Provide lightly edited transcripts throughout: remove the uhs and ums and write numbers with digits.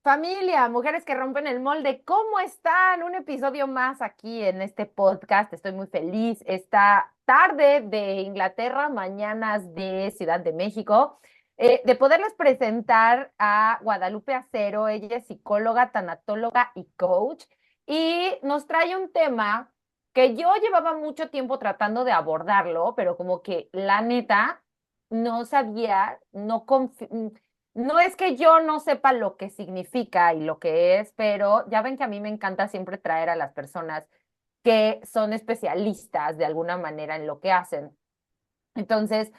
Familia, mujeres que rompen el molde, ¿cómo están? Un episodio más aquí en este podcast. Estoy muy feliz. Esta tarde de Inglaterra, mañanas de Ciudad de México, de poderles presentar a Guadalupe Acero. Ella es psicóloga, tanatóloga y coach. Y nos trae un tema que yo llevaba mucho tiempo tratando de abordarlo, pero como que la neta no sabía, no es que yo no sepa lo que significa y lo que es, pero ya ven que a mí me encanta siempre traer a las personas que son especialistas de alguna manera en lo que hacen. Entonces,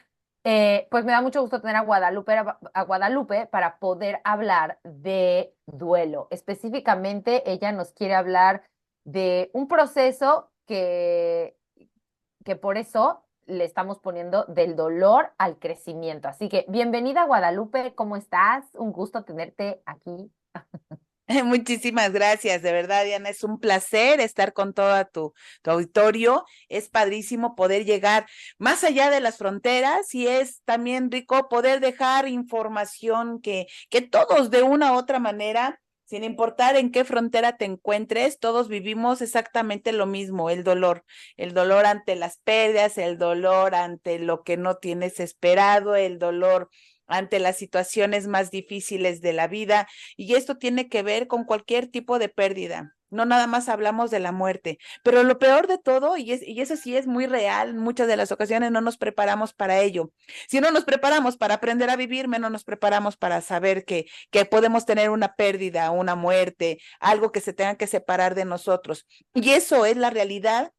pues me da mucho gusto tener a Guadalupe para poder hablar de duelo. Específicamente, ella nos quiere hablar de un proceso que por eso le estamos poniendo del dolor al crecimiento. Así que bienvenida Guadalupe, ¿cómo estás? Un gusto tenerte aquí. Muchísimas gracias, de verdad, Diana, es un placer estar con todo tu auditorio. Es padrísimo poder llegar más allá de las fronteras y es también rico poder dejar información que todos de una u otra manera, sin importar en qué frontera te encuentres, todos vivimos exactamente lo mismo, el dolor ante las pérdidas, el dolor ante lo que no tienes esperado, el dolor ante las situaciones más difíciles de la vida. Y esto tiene que ver con cualquier tipo de pérdida. No nada más hablamos de la muerte, pero lo peor de todo, y eso sí es muy real, en muchas de las ocasiones no nos preparamos para ello. Si no nos preparamos para aprender a vivir, menos nos preparamos para saber que podemos tener una pérdida, una muerte, algo que se tenga que separar de nosotros. Y eso es la realidad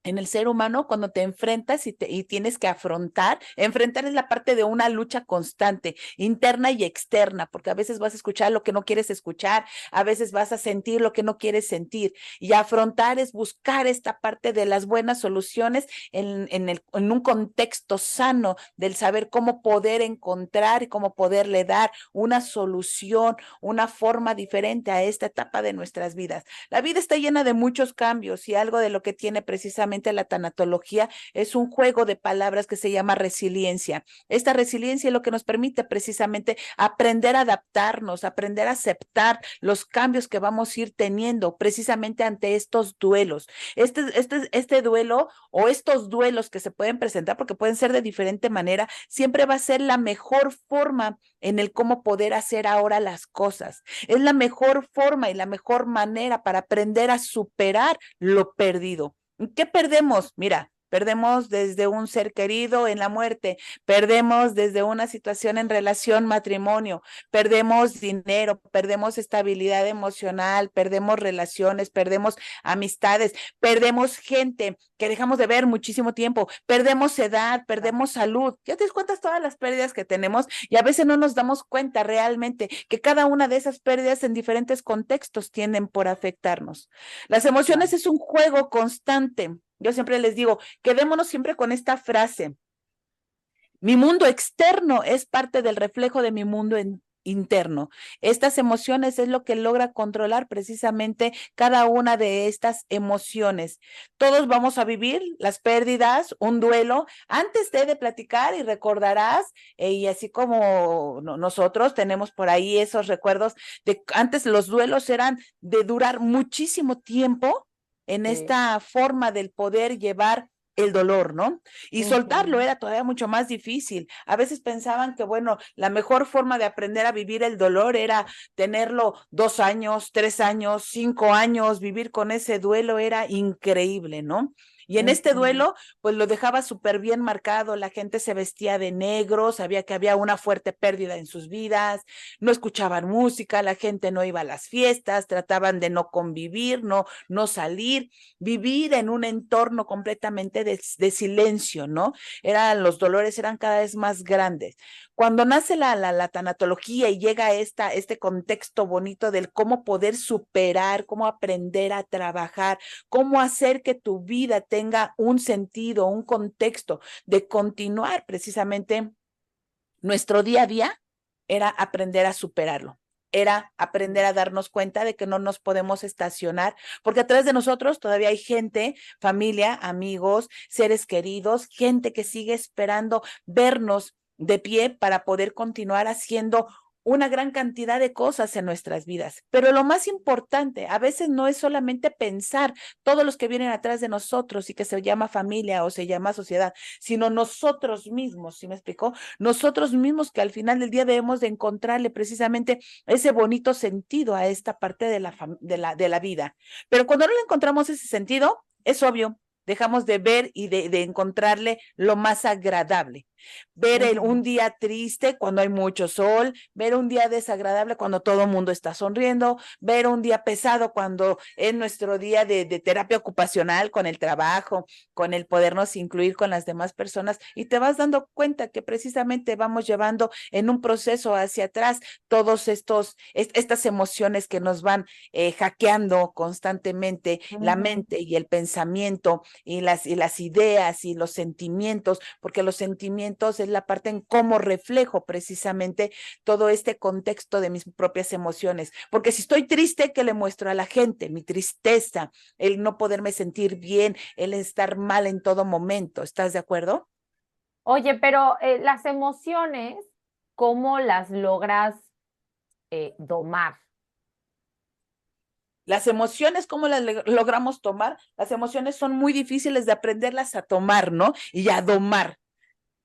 en el ser humano cuando te enfrentas y tienes que enfrentar es la parte de una lucha constante, interna y externa, porque a veces vas a escuchar lo que no quieres escuchar, a veces vas a sentir lo que no quieres sentir, y afrontar es buscar esta parte de las buenas soluciones en un contexto sano del saber cómo poder encontrar y cómo poderle dar una solución, una forma diferente a esta etapa de nuestras vidas. La vida está llena de muchos cambios y algo de lo que tiene precisamente la tanatología es un juego de palabras que se llama resiliencia. Esta resiliencia es lo que nos permite precisamente aprender a adaptarnos, aprender a aceptar los cambios que vamos a ir teniendo precisamente ante estos duelos. Este duelo o estos duelos que se pueden presentar, porque pueden ser de diferente manera, siempre va a ser la mejor forma en el cómo poder hacer ahora las cosas. Es la mejor forma y la mejor manera para aprender a superar lo perdido. ¿Qué perdemos? Mira, perdemos desde un ser querido en la muerte, perdemos desde una situación en relación matrimonio, perdemos dinero, perdemos estabilidad emocional, perdemos relaciones, perdemos amistades, perdemos gente que dejamos de ver muchísimo tiempo, perdemos edad, perdemos salud. ¿Ya te das cuenta todas las pérdidas que tenemos? Y a veces no nos damos cuenta realmente que cada una de esas pérdidas en diferentes contextos tienden por afectarnos. Las emociones Claro. es un juego constante. Yo siempre les digo, quedémonos siempre con esta frase. Mi mundo externo es parte del reflejo de mi mundo interno. Estas emociones es lo que logra controlar precisamente cada una de estas emociones. Todos vamos a vivir las pérdidas, un duelo. Antes de platicar y recordarás, y así como nosotros tenemos por ahí esos recuerdos de antes los duelos eran de durar muchísimo tiempo en Sí. esta forma del poder llevar el dolor, ¿no? Y soltarlo Ujú. era todavía mucho más difícil. A veces pensaban que, bueno, la mejor forma de aprender a vivir el dolor era tenerlo 2 años, 3 años, 5 años, vivir con ese duelo era increíble, ¿no? Y en este Ujú. duelo, pues lo dejaba súper bien marcado, la gente se vestía de negro, sabía que había una fuerte pérdida en sus vidas, no escuchaban música, la gente no iba a las fiestas, trataban de no convivir, no salir, vivir en un entorno completamente de silencio, ¿no? Los dolores eran cada vez más grandes. Cuando nace la tanatología y llega este contexto bonito del cómo poder superar, cómo aprender a trabajar, cómo hacer que tu vida tenga un sentido, un contexto de continuar precisamente nuestro día a día, era aprender a superarlo, era aprender a darnos cuenta de que no nos podemos estacionar, porque atrás de nosotros todavía hay gente, familia, amigos, seres queridos, gente que sigue esperando vernos de pie para poder continuar haciendo una gran cantidad de cosas en nuestras vidas. Pero lo más importante, a veces no es solamente pensar todos los que vienen atrás de nosotros y que se llama familia o se llama sociedad, sino nosotros mismos, ¿sí me explicó? Nosotros mismos que al final del día debemos de encontrarle precisamente ese bonito sentido a esta parte de la vida. Pero cuando no le encontramos ese sentido, es obvio, dejamos de ver y de encontrarle lo más agradable. Ver un día triste cuando hay mucho sol, ver un día desagradable cuando todo el mundo está sonriendo, ver un día pesado cuando es nuestro día de terapia ocupacional con el trabajo, con el podernos incluir con las demás personas, y te vas dando cuenta que precisamente vamos llevando en un proceso hacia atrás todos estas emociones que nos van hackeando constantemente la mente y el pensamiento y las ideas y los sentimientos, porque los sentimientos es la parte en cómo reflejo precisamente todo este contexto de mis propias emociones. Porque si estoy triste, ¿qué le muestro a la gente? Mi tristeza, el no poderme sentir bien, el estar mal en todo momento. ¿Estás de acuerdo? Oye, pero las emociones, ¿cómo las logras domar? Las emociones, ¿cómo las logramos tomar? Las emociones son muy difíciles de aprenderlas a tomar, ¿no? Y a domar.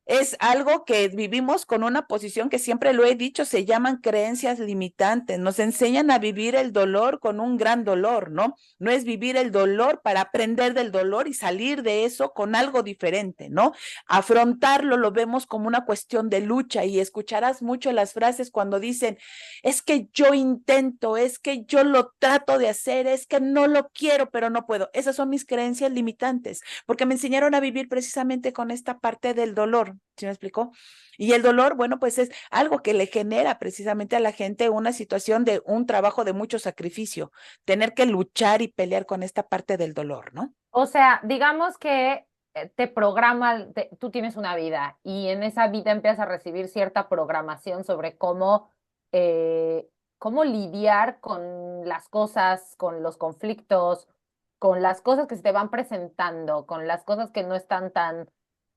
Es algo que vivimos con una posición que siempre lo he dicho, se llaman creencias limitantes. Nos enseñan a vivir el dolor con un gran dolor, ¿no? No es vivir el dolor para aprender del dolor y salir de eso con algo diferente, ¿no? Afrontarlo lo vemos como una cuestión de lucha, y escucharás mucho las frases cuando dicen, es que yo intento, es que yo lo trato de hacer, es que no lo quiero, pero no puedo. Esas son mis creencias limitantes, porque me enseñaron a vivir precisamente con esta parte del dolor. ¿Sí me explicó? Y el dolor, bueno, pues es algo que le genera precisamente a la gente una situación de un trabajo de mucho sacrificio, tener que luchar y pelear con esta parte del dolor, ¿no? O sea, digamos que te programa, tú tienes una vida y en esa vida empiezas a recibir cierta programación sobre cómo lidiar con las cosas, con los conflictos, con las cosas que se te van presentando, con las cosas que no están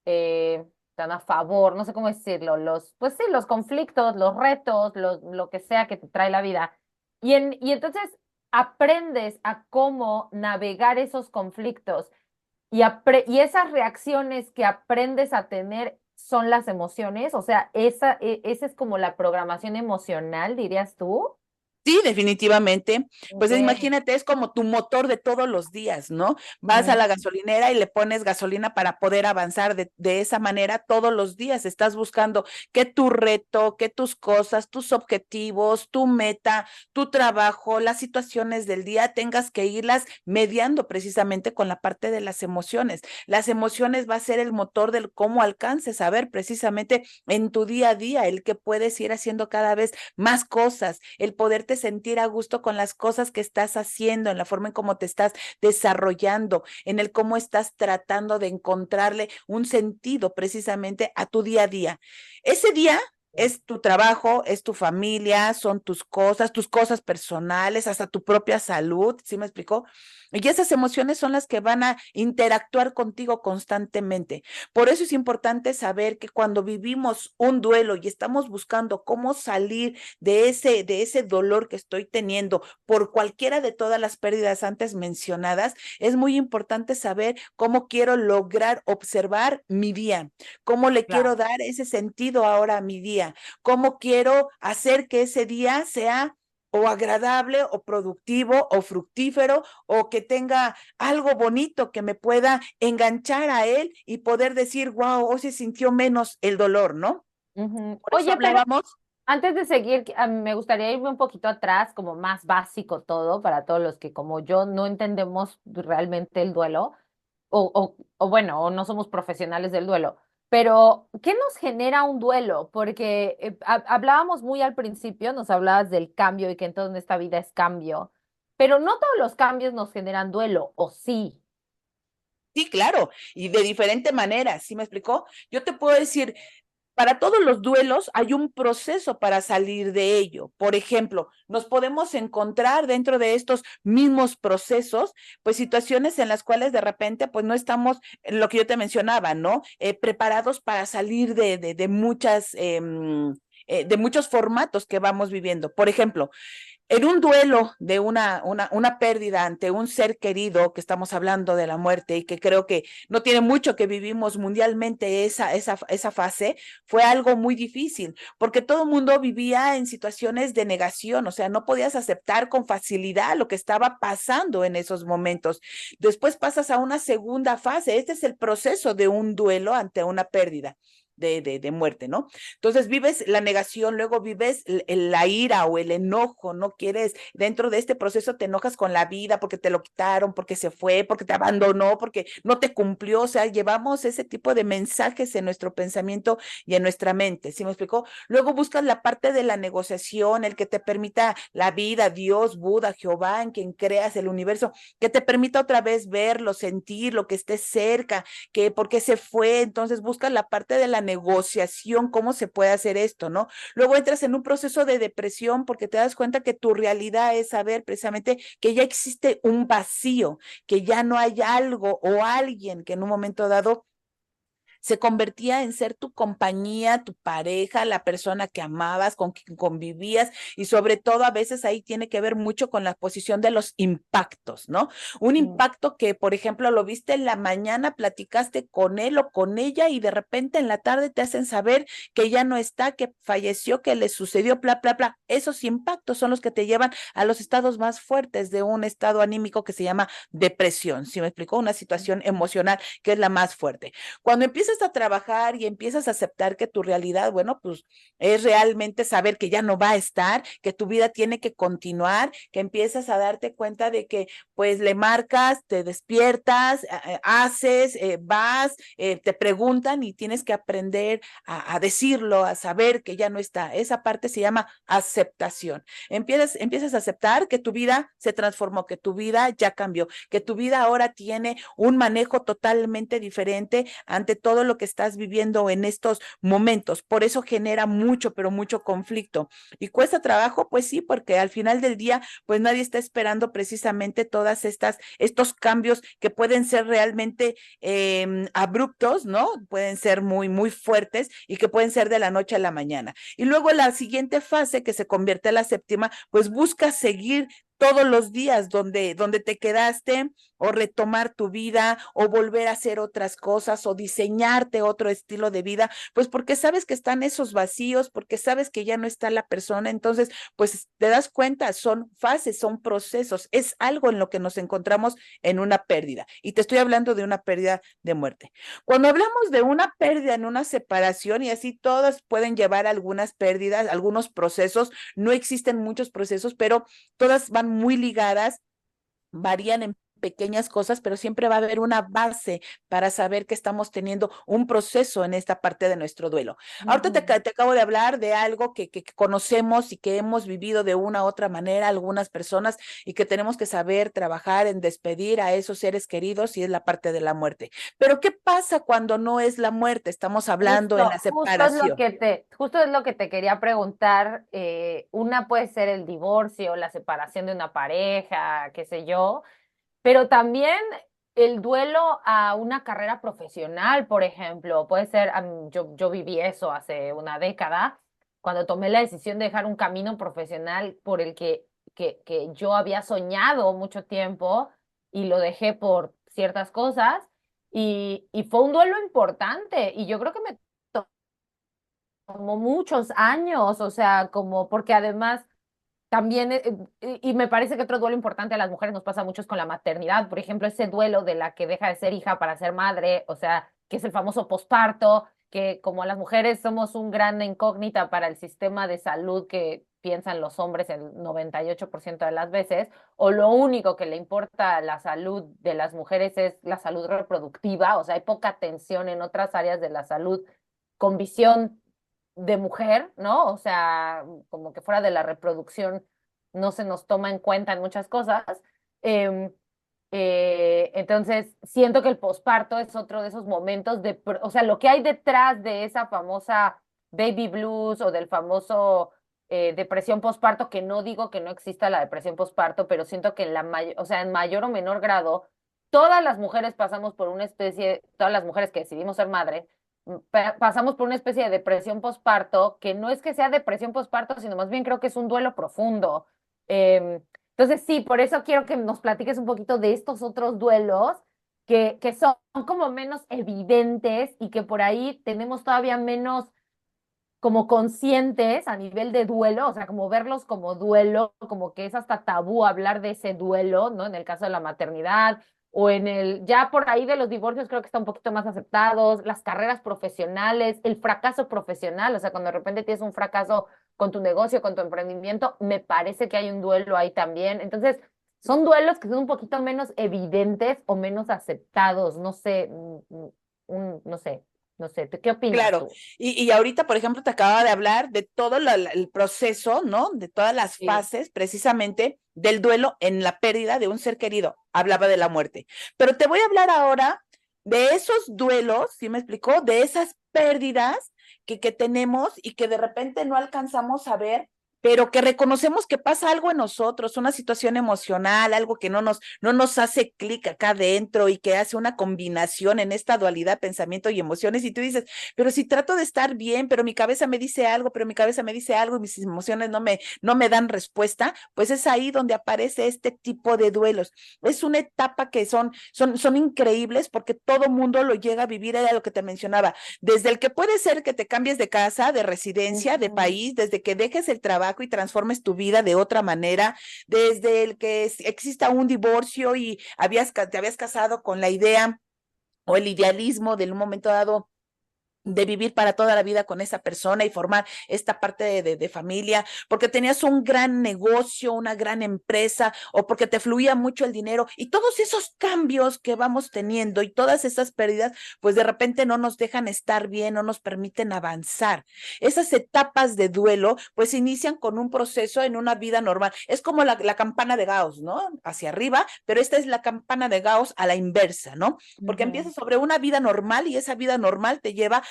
eh, tan a favor, no sé cómo decirlo, pues sí, los conflictos, los retos, lo que sea que te trae la vida. Y entonces aprendes a cómo navegar esos conflictos y esas reacciones que aprendes a tener son las emociones, o sea, esa es como la programación emocional, dirías tú. Sí, definitivamente. Pues Ok. imagínate, es como tu motor de todos los días, ¿no? Vas a Mm. la gasolinera y le pones gasolina para poder avanzar de esa manera todos los días. Estás buscando que tu reto, que tus cosas, tus objetivos, tu meta, tu trabajo, las situaciones del día, tengas que irlas mediando precisamente con la parte de las emociones. Las emociones va a ser el motor del cómo alcances a ver precisamente en tu día a día, el que puedes ir haciendo cada vez más cosas, el poderte sentir a gusto con las cosas que estás haciendo, en la forma en cómo te estás desarrollando, en el cómo estás tratando de encontrarle un sentido precisamente a tu día a día. Ese día es tu trabajo, es tu familia, son tus cosas personales, hasta tu propia salud, ¿sí me explicó? Y esas emociones son las que van a interactuar contigo constantemente. Por eso es importante saber que cuando vivimos un duelo y estamos buscando cómo salir de ese dolor que estoy teniendo por cualquiera de todas las pérdidas antes mencionadas, es muy importante saber cómo quiero lograr observar mi día, cómo le quiero Claro. dar ese sentido ahora a mi día, cómo quiero hacer que ese día sea o agradable o productivo o fructífero, o que tenga algo bonito que me pueda enganchar a él y poder decir, wow, hoy se sintió menos el dolor, ¿no? Ujú. Por eso Oye, pero hablábamos. antes de seguir, me gustaría irme un poquito atrás, como más básico todo, para todos los que como yo no entendemos realmente el duelo, o bueno, o no somos profesionales del duelo. Pero, ¿qué nos genera un duelo? Porque hablábamos muy al principio, nos hablabas del cambio y que en toda esta vida es cambio, pero no todos los cambios nos generan duelo, ¿o sí? Sí, claro, y de diferente manera, ¿sí me explicó? Yo te puedo decir, para todos los duelos hay un proceso para salir de ello. Por ejemplo, nos podemos encontrar dentro de estos mismos procesos, pues situaciones en las cuales de repente, pues no estamos, lo que yo te mencionaba, ¿no? Preparados para salir de muchas de muchos formatos que vamos viviendo. Por ejemplo, en un duelo de una pérdida ante un ser querido, que estamos hablando de la muerte y que creo que no tiene mucho que vivimos mundialmente esa fase, fue algo muy difícil, porque todo el mundo vivía en situaciones de negación, o sea, no podías aceptar con facilidad lo que estaba pasando en esos momentos. Después pasas a una segunda fase, este es el proceso de un duelo ante una pérdida. De muerte, ¿no? Entonces vives la negación, luego vives la ira o el enojo, no quieres, dentro de este proceso te enojas con la vida porque te lo quitaron, porque se fue, porque te abandonó, porque no te cumplió, o sea, llevamos ese tipo de mensajes en nuestro pensamiento y en nuestra mente, ¿sí me explicó? Luego buscas la parte de la negociación, el que te permita la vida, Dios, Buda, Jehová, en quien creas el universo, que te permita otra vez verlo, sentirlo, que esté cerca, que porque se fue, entonces buscas la parte de la negociación, cómo se puede hacer esto, ¿no? Luego entras en un proceso de depresión porque te das cuenta que tu realidad es saber precisamente que ya existe un vacío, que ya no hay algo o alguien que en un momento dado se convertía en ser tu compañía, tu pareja, la persona que amabas, con quien convivías y sobre todo a veces ahí tiene que ver mucho con la posición de los impactos, ¿no? Un impacto que, por ejemplo, lo viste en la mañana, platicaste con él o con ella y de repente en la tarde te hacen saber que ya no está, que falleció, que le sucedió, bla, bla, bla. Esos impactos son los que te llevan a los estados más fuertes de un estado anímico que se llama depresión. ¿Sí me explicó? Una situación emocional que es la más fuerte. Cuando empiezas a trabajar y empiezas a aceptar que tu realidad, bueno, pues es realmente saber que ya no va a estar, que tu vida tiene que continuar, que empiezas a darte cuenta de que pues le marcas, te despiertas, haces, vas, te preguntan y tienes que aprender a decirlo, a saber que ya no está. Esa parte se llama aceptación. Empiezas a aceptar que tu vida se transformó, que tu vida ya cambió, que tu vida ahora tiene un manejo totalmente diferente ante todo lo que estás viviendo en estos momentos. Por eso genera mucho, pero mucho conflicto. ¿Y cuesta trabajo? Pues sí, porque al final del día, pues nadie está esperando precisamente todas estos cambios que pueden ser realmente abruptos, ¿no? Pueden ser muy, muy fuertes y que pueden ser de la noche a la mañana. Y luego la siguiente fase, que se convierte en la séptima, pues busca seguir todos los días donde te quedaste o retomar tu vida o volver a hacer otras cosas o diseñarte otro estilo de vida, pues porque sabes que están esos vacíos, porque sabes que ya no está la persona, entonces pues te das cuenta, son fases, son procesos, es algo en lo que nos encontramos en una pérdida y te estoy hablando de una pérdida de muerte. Cuando hablamos de una pérdida en una separación y así todas pueden llevar algunas pérdidas, algunos procesos, no existen muchos procesos, pero todas van muy ligadas, varían en pequeñas cosas, pero siempre va a haber una base para saber que estamos teniendo un proceso en esta parte de nuestro duelo. Ahorita te acabo de hablar de algo que conocemos y que hemos vivido de una u otra manera algunas personas y que tenemos que saber trabajar en despedir a esos seres queridos y es la parte de la muerte. Pero ¿qué pasa cuando no es la muerte? Estamos hablando en la separación. Justo es lo que te quería preguntar. Una puede ser el divorcio, la separación de una pareja, qué sé yo, pero también el duelo a una carrera profesional, por ejemplo, puede ser, yo viví eso hace una década, cuando tomé la decisión de dejar un camino profesional por el que yo había soñado mucho tiempo y lo dejé por ciertas cosas. Y fue un duelo importante y yo creo que me tomó muchos años, o sea, como porque además también, y me parece que otro duelo importante a las mujeres nos pasa mucho es con la maternidad, por ejemplo, ese duelo de la que deja de ser hija para ser madre, o sea, que es el famoso posparto, que como las mujeres somos un gran incógnita para el sistema de salud que piensan los hombres el 98% de las veces, o lo único que le importa a la salud de las mujeres es la salud reproductiva, o sea, hay poca atención en otras áreas de la salud con visión de mujer, ¿no? O sea, como que fuera de la reproducción no se nos toma en cuenta en muchas cosas. Eh, entonces, siento que el posparto es otro de esos momentos o sea, lo que hay detrás de esa famosa baby blues o del famoso depresión posparto, que no digo que no exista la depresión posparto, pero siento que o sea, en mayor o menor grado, todas las mujeres pasamos por una especie, todas las mujeres que decidimos ser madres, pasamos por una especie de depresión posparto, que no es que sea depresión posparto, sino más bien creo que es un duelo profundo. Entonces, sí, por eso quiero que nos platiques un poquito de estos otros duelos que son como menos evidentes y que por ahí tenemos todavía menos como conscientes a nivel de duelo, o sea, como verlos como duelo, como que es hasta tabú hablar de ese duelo, ¿no? En el caso de la maternidad o en el, ya por ahí de los divorcios creo que está un poquito más aceptados, las carreras profesionales, el fracaso profesional, o sea, cuando de repente tienes un fracaso con tu negocio, con tu emprendimiento, me parece que hay un duelo ahí también. Entonces, son duelos que son un poquito menos evidentes o menos aceptados, no sé, no sé, no sé, ¿qué opinas Claro, tú? y ahorita, por ejemplo, te acababa de hablar de todo el proceso, ¿no? De todas las Sí. fases, precisamente, del duelo en la pérdida de un ser querido. Hablaba de la muerte. Pero te voy a hablar ahora de esos duelos, ¿sí me explicó? De esas pérdidas que tenemos y que de repente no alcanzamos a ver, pero que reconocemos que pasa algo en nosotros, una situación emocional, algo que no nos hace clic acá adentro y que hace una combinación en esta dualidad, pensamiento y emociones. Y tú dices, pero si trato de estar bien, pero mi cabeza me dice algo, pero mi cabeza me dice algo y mis emociones no me dan respuesta, pues es ahí donde aparece este tipo de duelos. Es una etapa que son increíbles porque todo mundo lo llega a vivir, era lo que te mencionaba, desde el que puede ser que te cambies de casa, de residencia, de Ujú. país, desde que dejes el trabajo y transformes tu vida de otra manera, desde el que exista un divorcio y te habías casado con la idea o el idealismo de un momento dado de vivir para toda la vida con esa persona y formar esta parte de familia, porque tenías un gran negocio, una gran empresa, o porque te fluía mucho el dinero, y todos esos cambios que vamos teniendo y todas esas pérdidas, pues de repente no nos dejan estar bien, no nos permiten avanzar. Esas etapas de duelo, pues inician con un proceso en una vida normal. Es como la campana de Gauss, ¿no? Hacia arriba, pero esta es la campana de Gauss a la inversa, ¿no? Porque Ujú. empiezas sobre una vida normal y esa vida normal te lleva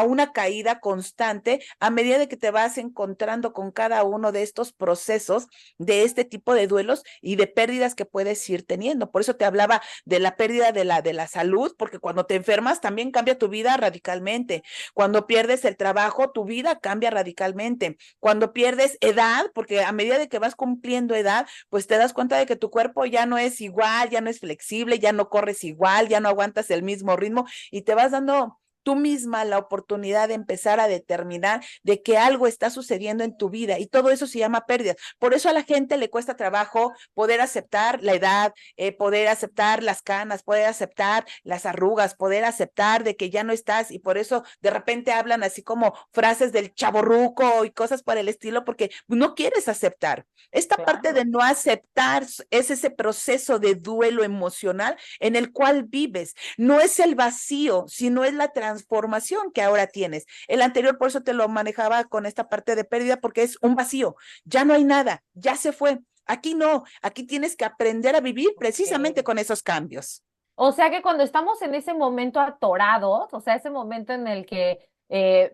una caída constante a medida de que te vas encontrando con cada uno de estos procesos, de este tipo de duelos y de pérdidas que puedes ir teniendo. Por eso te hablaba de la pérdida de la salud, porque cuando te enfermas también cambia tu vida radicalmente. Cuando pierdes el trabajo, tu vida cambia radicalmente. Cuando pierdes edad, porque a medida de que vas cumpliendo edad, pues te das cuenta de que tu cuerpo ya no es igual, ya no es flexible, ya no corres igual, ya no aguantas el mismo ritmo y te vas dando tú misma la oportunidad de empezar a determinar de que algo está sucediendo en tu vida y todo eso se llama pérdida. Por eso a la gente le cuesta trabajo poder aceptar la edad, poder aceptar las canas, poder aceptar las arrugas, poder aceptar de que ya no estás y por eso de repente hablan así como frases del chaborruco y cosas por el estilo porque no quieres aceptar. Esta parte de Claro. no aceptar es ese proceso de duelo emocional en el cual vives. No es el vacío, sino es la transformación que ahora tienes. El anterior, por eso te lo manejaba con esta parte de pérdida, porque es un vacío. Ya no hay nada, ya se fue. Aquí no, aquí tienes que aprender a vivir precisamente Ok. con esos cambios. O sea que cuando estamos en ese momento atorados, o sea, ese momento en el que,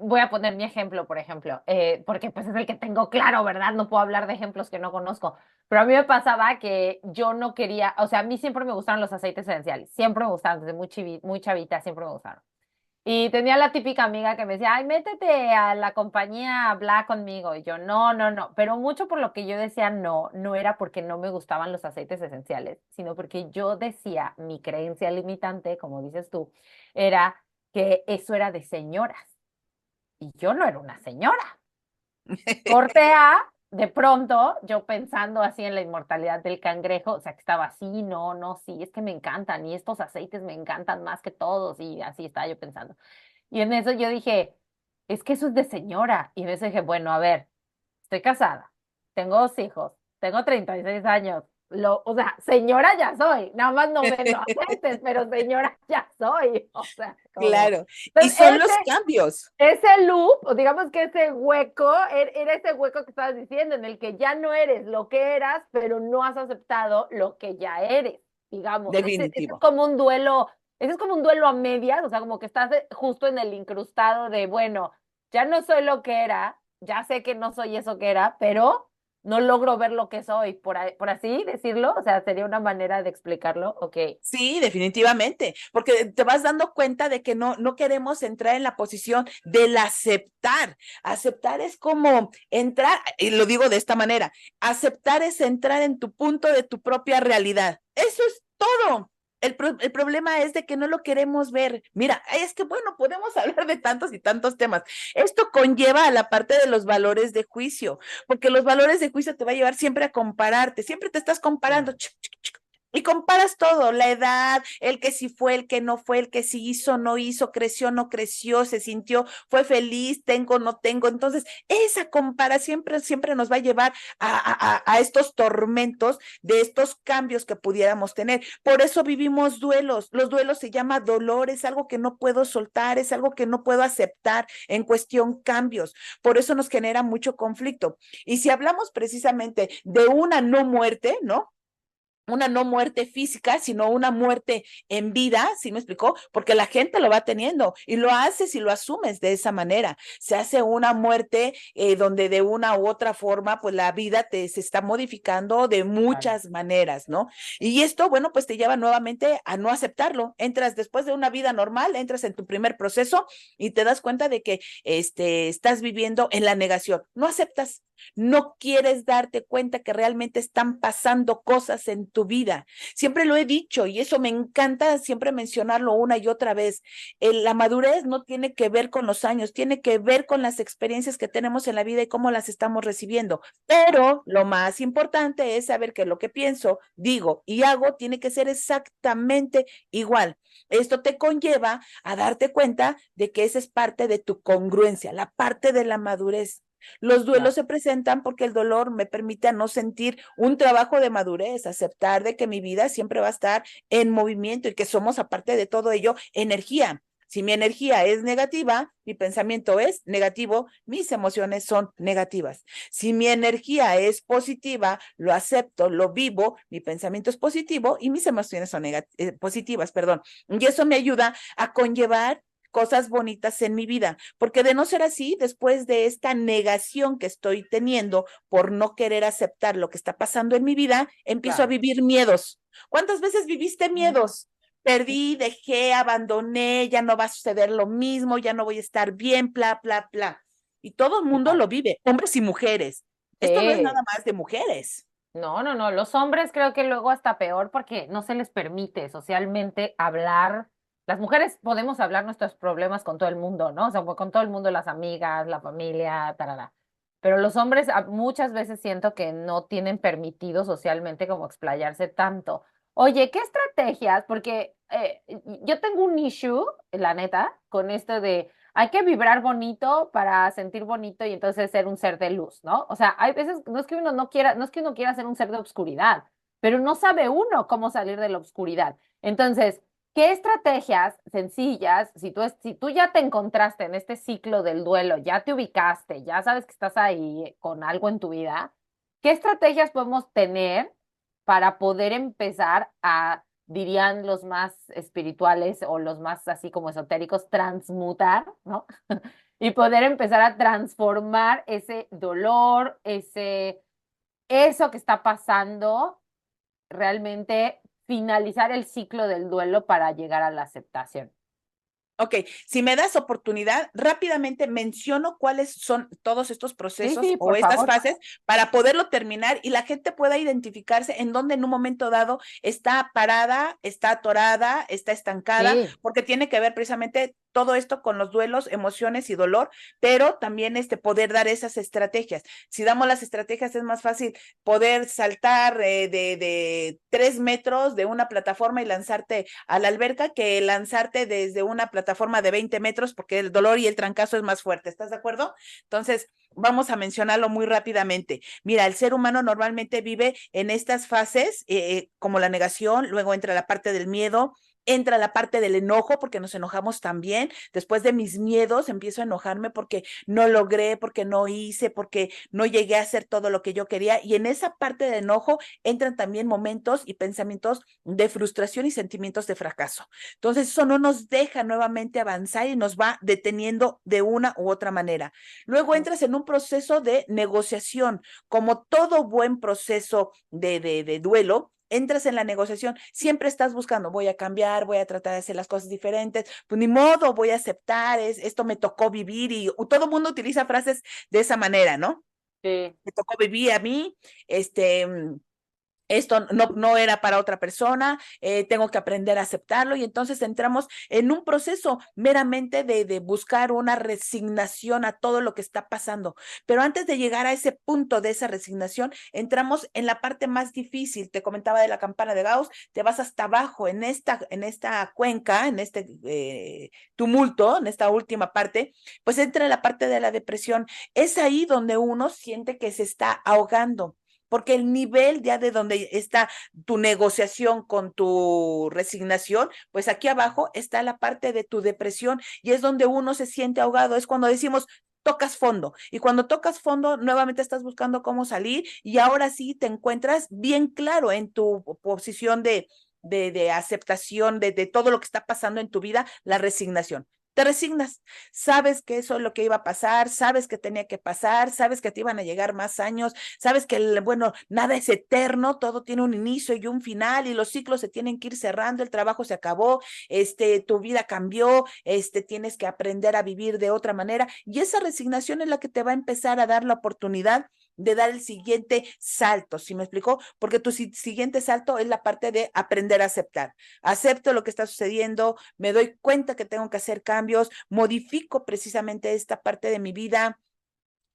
voy a poner mi ejemplo, por ejemplo, porque pues es el que tengo claro, ¿verdad? No puedo hablar de ejemplos que no conozco, pero a mí me pasaba que yo no quería, o sea, a mí siempre me gustaron los aceites esenciales, siempre me gustaron, desde muy chavita, siempre me gustaron. Y tenía la típica amiga que me decía, ay, métete a la compañía a hablar conmigo. Y yo, no, no, no. Pero mucho por lo que yo decía no, no era porque no me gustaban los aceites esenciales, sino porque yo decía, mi creencia limitante, como dices tú, era que eso era de señoras. Y yo no era una señora. Corte A, de pronto, yo pensando así en la inmortalidad del cangrejo, o sea, que estaba así, no, no, sí, es que me encantan y estos aceites me encantan más que todos y así estaba yo pensando. Y en eso yo dije, es que eso es de señora. Y en eso dije, bueno, a ver, estoy casada, tengo 2 hijos, tengo 36 años. O sea, señora ya soy, nada más no vendo aceites, pero señora ya soy. O sea, como. Claro, y Entonces, son los cambios. ese loop, o digamos que ese hueco, era ese hueco que estabas diciendo, en el que ya no eres lo que eras, pero no has aceptado lo que ya eres, digamos. Ese es Definitivo. como un duelo, ese es como un duelo a medias, o sea, como que estás justo en el incrustado de, bueno, ya no soy lo que era, ya sé que no soy eso que era, pero no logro ver lo que soy, por así decirlo, o sea, sería una manera de explicarlo, ok. Sí, definitivamente, porque te vas dando cuenta de que no queremos entrar en la posición del aceptar. Aceptar es como entrar, y lo digo de esta manera, aceptar es entrar en tu punto de tu propia realidad. Eso es todo. El problema es de que no lo queremos ver. Mira, es que bueno, podemos hablar de tantos y tantos temas. Esto conlleva a la parte de los valores de juicio, porque los valores de juicio te va a llevar siempre a compararte, siempre te estás comparando. Y comparas todo, la edad, el que sí fue, el que no fue, el que sí hizo, no hizo, creció, no creció, se sintió, fue feliz, tengo, no tengo. Entonces, esa comparación siempre nos va a llevar a estos tormentos de estos cambios que pudiéramos tener. Por eso vivimos duelos. Los duelos se llama dolor, es algo que no puedo soltar, es algo que no puedo aceptar en cuestión cambios. Por eso nos genera mucho conflicto. Y si hablamos precisamente de una no muerte, ¿no? Una no muerte física, sino una muerte en vida, ¿sí me explicó? Porque la gente lo va teniendo y lo haces y lo asumes de esa manera. Se hace una muerte donde de una u otra forma, pues la vida se está modificando de Claro. muchas maneras, ¿no? Y esto, bueno, pues te lleva nuevamente a no aceptarlo. Entras después de una vida normal, entras en tu primer proceso y te das cuenta de que estás viviendo en la negación. No aceptas, no quieres darte cuenta que realmente están pasando cosas en tu vida. Siempre lo he dicho y eso me encanta siempre mencionarlo una y otra vez. La madurez no tiene que ver con los años, tiene que ver con las experiencias que tenemos en la vida y cómo las estamos recibiendo. Pero lo más importante es saber que lo que pienso, digo y hago tiene que ser exactamente igual. Esto te conlleva a darte cuenta de que esa es parte de tu congruencia, la parte de la madurez. Los duelos Claro. se presentan porque el dolor me permite a no sentir un trabajo de madurez, aceptar de que mi vida siempre va a estar en movimiento y que somos, aparte de todo ello, energía. Si mi energía es negativa, mi pensamiento es negativo, mis emociones son negativas. Si mi energía es positiva, lo acepto, lo vivo, mi pensamiento es positivo y mis emociones son positivas, perdón. Y eso me ayuda a conllevar cosas bonitas en mi vida, porque de no ser así, después de esta negación que estoy teniendo por no querer aceptar lo que está pasando en mi vida, empiezo a Claro. vivir miedos. ¿Cuántas veces viviste Mm, miedos? Perdí, dejé, abandoné, ya no va a suceder lo mismo, ya no voy a estar bien, bla, bla, bla. Y todo el mundo claro. lo vive, hombres y mujeres. Esto no es nada Sí. más de mujeres. No, no, no. Los hombres creo que luego hasta peor porque no se les permite socialmente hablar. Las mujeres podemos hablar nuestros problemas con todo el mundo, ¿no? O sea, con todo el mundo, las amigas, la familia, tarara. Pero los hombres muchas veces siento que no tienen permitido socialmente como explayarse tanto. Oye, ¿qué estrategias? Porque yo tengo un issue, la neta, con esto de hay que vibrar bonito para sentir bonito y entonces ser un ser de luz, ¿no? O sea, hay veces, no es que uno no quiera, no es que uno quiera ser un ser de obscuridad, pero no sabe uno cómo salir de la obscuridad. Entonces, ¿qué estrategias sencillas, si tú ya te encontraste en este ciclo del duelo, ya te ubicaste, ya sabes que estás ahí con algo en tu vida, qué estrategias podemos tener para poder empezar a, dirían los más espirituales o los más así como esotéricos, transmutar, ¿no? Y poder empezar a transformar ese dolor, eso que está pasando, realmente finalizar el ciclo del duelo para llegar a la aceptación. Ok, si me das oportunidad, rápidamente menciono cuáles son todos estos Sí, procesos sí, o por estas favor. fases para poderlo terminar y la gente pueda identificarse en dónde en un momento dado está parada, está atorada, está estancada, Sí, porque tiene que ver precisamente todo esto con los duelos, emociones y dolor, pero también poder dar esas estrategias. Si damos las estrategias es más fácil poder saltar de 3 metros de una plataforma y lanzarte a la alberca que lanzarte desde una plataforma de 20 metros porque el dolor y el trancazo es más fuerte. ¿Estás de acuerdo? Entonces, vamos a mencionarlo muy rápidamente. Mira, el ser humano normalmente vive en estas fases como la negación, luego entra la parte del miedo, entra la parte del enojo, porque nos enojamos también. Después de mis miedos, empiezo a enojarme porque no logré, porque no hice, porque no llegué a hacer todo lo que yo quería. Y en esa parte de enojo entran también momentos y pensamientos de frustración y sentimientos de fracaso. Entonces, eso no nos deja nuevamente avanzar y nos va deteniendo de una u otra manera. Luego entras en un proceso de negociación, como todo buen proceso de duelo. Entras en la negociación, siempre estás buscando, voy a cambiar, voy a tratar de hacer las cosas diferentes, pues ni modo, voy a aceptar, esto me tocó vivir, y todo el mundo utiliza frases de esa manera, ¿no? Sí. Me tocó vivir a mí, esto no era para otra persona, tengo que aprender a aceptarlo, y entonces entramos en un proceso meramente de buscar una resignación a todo lo que está pasando. Pero antes de llegar a ese punto de esa resignación, entramos en la parte más difícil. Te comentaba de la campana de Gauss, te vas hasta abajo en esta cuenca, en este tumulto, en esta última parte, pues entra la parte de la depresión. Es ahí donde uno siente que se está ahogando, porque el nivel ya de donde está tu negociación con tu resignación, pues aquí abajo está la parte de tu depresión, y es donde uno se siente ahogado. Es cuando decimos, tocas fondo, y cuando tocas fondo nuevamente estás buscando cómo salir, y ahora sí te encuentras bien claro en tu posición de aceptación de todo lo que está pasando en tu vida, la resignación. Te resignas, sabes que eso es lo que iba a pasar, sabes que tenía que pasar, sabes que te iban a llegar más años, sabes que, bueno, nada es eterno, todo tiene un inicio y un final, y los ciclos se tienen que ir cerrando, el trabajo se acabó, tu vida cambió, tienes que aprender a vivir de otra manera, y esa resignación es la que te va a empezar a dar la oportunidad de dar el siguiente salto. ¿Sí me explicó? Porque tu siguiente salto es la parte de aprender a aceptar. Acepto lo que está sucediendo, me doy cuenta que tengo que hacer cambios, modifico precisamente esta parte de mi vida,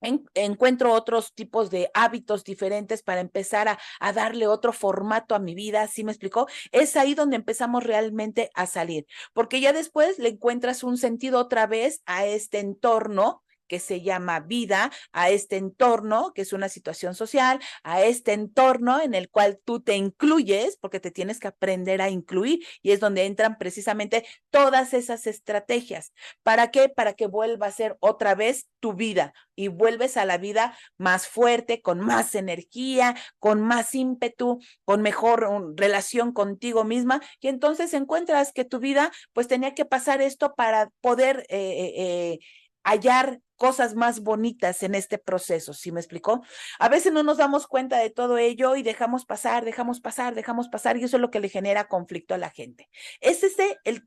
encuentro otros tipos de hábitos diferentes para empezar a darle otro formato a mi vida. ¿Sí me explicó? Es ahí donde empezamos realmente a salir, porque ya después le encuentras un sentido otra vez a este entorno que se llama vida, a este entorno que es una situación social, a este entorno en el cual tú te incluyes, porque te tienes que aprender a incluir, y es donde entran precisamente todas esas estrategias. ¿Para qué? Para que vuelva a ser otra vez tu vida, y vuelves a la vida más fuerte, con más energía, con más ímpetu, con mejor relación contigo misma, y entonces encuentras que tu vida pues tenía que pasar esto para poder hallar cosas más bonitas en este proceso. ¿Sí me explicó? A veces no nos damos cuenta de todo ello y dejamos pasar, dejamos pasar, dejamos pasar, y eso es lo que le genera conflicto a la gente. Es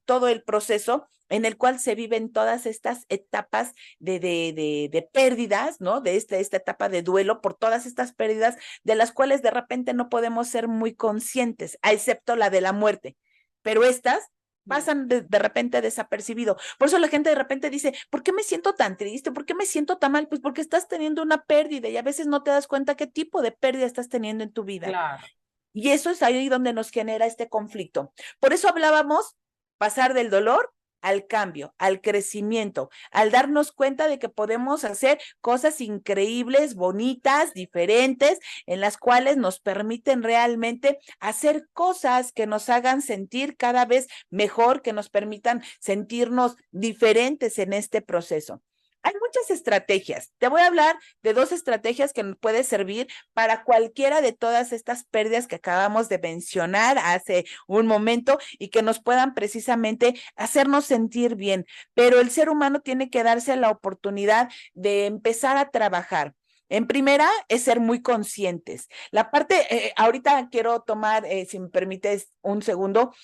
todo el proceso en el cual se viven todas estas etapas de pérdidas, ¿no? De esta etapa de duelo por todas estas pérdidas, de las cuales de repente no podemos ser muy conscientes, excepto la de la muerte. Pero estas pasan de repente desapercibido. Por eso la gente de repente dice, ¿por qué me siento tan triste? ¿Por qué me siento tan mal? Pues porque estás teniendo una pérdida, y a veces no te das cuenta qué tipo de pérdida estás teniendo en tu vida. Claro. Y eso es ahí donde nos genera este conflicto. Por eso hablábamos pasar del dolor al cambio, al crecimiento, al darnos cuenta de que podemos hacer cosas increíbles, bonitas, diferentes, en las cuales nos permiten realmente hacer cosas que nos hagan sentir cada vez mejor, que nos permitan sentirnos diferentes en este proceso. Hay muchas estrategias. Te voy a hablar de 2 estrategias que nos puede servir para cualquiera de todas estas pérdidas que acabamos de mencionar hace un momento, y que nos puedan precisamente hacernos sentir bien. Pero el ser humano tiene que darse la oportunidad de empezar a trabajar. En primera, es ser muy conscientes. La parte, ahorita quiero tomar, si me permites un segundo,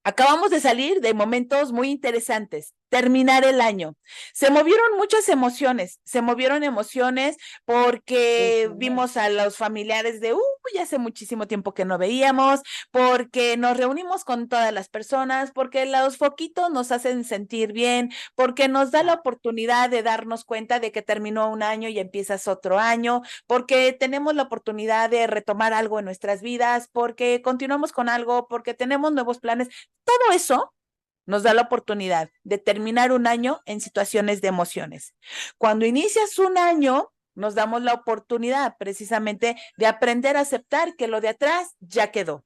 acabamos de salir de momentos muy interesantes, terminar el año. Se movieron emociones porque vimos a los familiares de, hace muchísimo tiempo que no veíamos, porque nos reunimos con todas las personas, porque los foquitos nos hacen sentir bien, porque nos da la oportunidad de darnos cuenta de que terminó un año y empiezas otro año, porque tenemos la oportunidad de retomar algo en nuestras vidas, porque continuamos con algo, porque tenemos nuevos planes. Todo eso nos da la oportunidad de terminar un año en situaciones de emociones. Cuando inicias un año, nos damos la oportunidad precisamente de aprender a aceptar que lo de atrás ya quedó.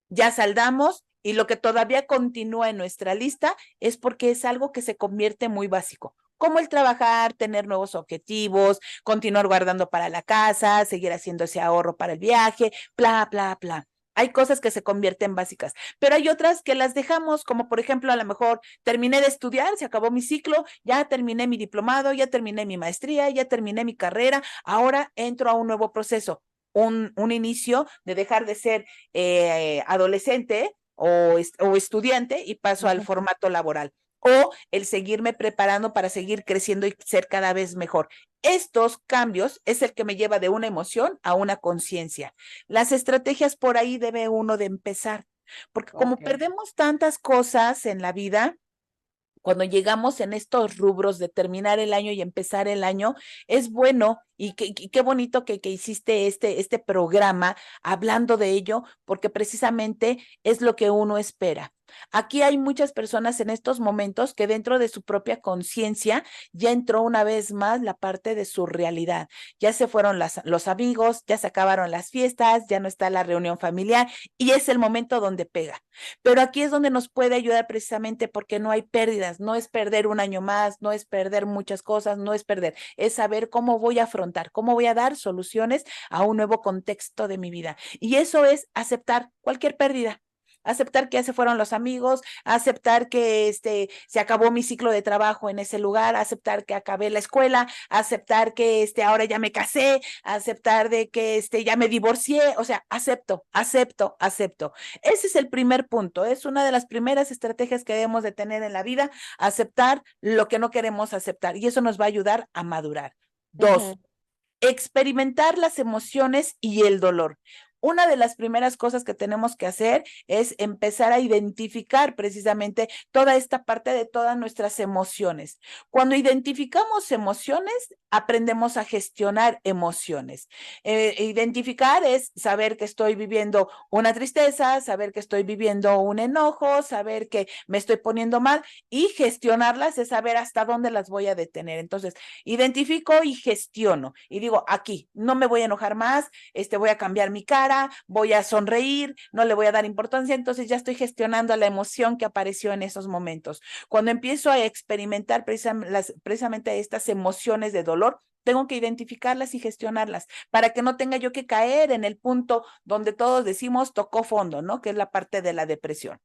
Ya saldamos Y lo que todavía continúa en nuestra lista es porque es algo que se convierte muy básico, como el trabajar, tener nuevos objetivos, continuar guardando para la casa, seguir haciendo ese ahorro para el viaje, bla, bla, bla. Hay cosas que se convierten básicas, pero hay otras que las dejamos, como por ejemplo, a lo mejor terminé de estudiar, se acabó mi ciclo, ya terminé mi diplomado, ya terminé mi maestría, ya terminé mi carrera, ahora entro a un nuevo proceso, un inicio de dejar de ser adolescente o estudiante y paso al formato laboral o el seguirme preparando para seguir creciendo y ser cada vez mejor. Estos cambios es el que me lleva de una emoción a una conciencia. Las estrategias por ahí debe uno de empezar, porque como perdemos tantas cosas en la vida, cuando llegamos en estos rubros de terminar el año y empezar el año, es bueno y qué bonito que hiciste este programa hablando de ello, porque precisamente es lo que uno espera. Aquí hay muchas personas en estos momentos que dentro de su propia conciencia ya entró una vez más la parte de su realidad. Ya se fueron los amigos, ya se acabaron las fiestas, ya no está la reunión familiar y es el momento donde pega. Pero aquí es donde nos puede ayudar precisamente porque no hay pérdidas, no es perder un año más, no es perder muchas cosas, no es perder, es saber cómo voy a afrontar, cómo voy a dar soluciones a un nuevo contexto de mi vida. Y eso es aceptar cualquier pérdida. Aceptar que ya se fueron los amigos, aceptar que se acabó mi ciclo de trabajo en ese lugar, aceptar que acabé la escuela, aceptar que ahora ya me casé, aceptar de que ya me divorcié, o sea, acepto, acepto, acepto. Ese es el primer punto, es una de las primeras estrategias que debemos de tener en la vida, aceptar lo que no queremos aceptar y eso nos va a ayudar a madurar. Dos, experimentar las emociones y el dolor. Una de las primeras cosas que tenemos que hacer es empezar a identificar precisamente toda esta parte de todas nuestras emociones. Cuando identificamos emociones, aprendemos a gestionar emociones. Identificar es saber que estoy viviendo una tristeza, saber que estoy viviendo un enojo, saber que me estoy poniendo mal y gestionarlas es saber hasta dónde las voy a detener. Entonces, identifico y gestiono y digo, aquí no me voy a enojar más, voy a cambiar mi cara, voy a sonreír, no le voy a dar importancia, entonces ya estoy gestionando la emoción que apareció en esos momentos. Cuando empiezo a experimentar precisamente estas emociones de dolor, tengo que identificarlas y gestionarlas para que no tenga yo que caer en el punto donde todos decimos tocó fondo, ¿no? Que es la parte de la depresión.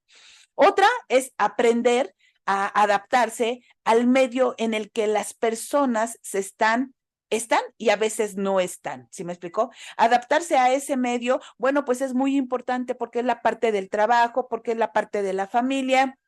Otra es aprender a adaptarse al medio en el que las personas están y a veces no están, ¿sí me explicó? Adaptarse a ese medio, bueno, pues es muy importante porque es la parte del trabajo, porque es la parte de la familia,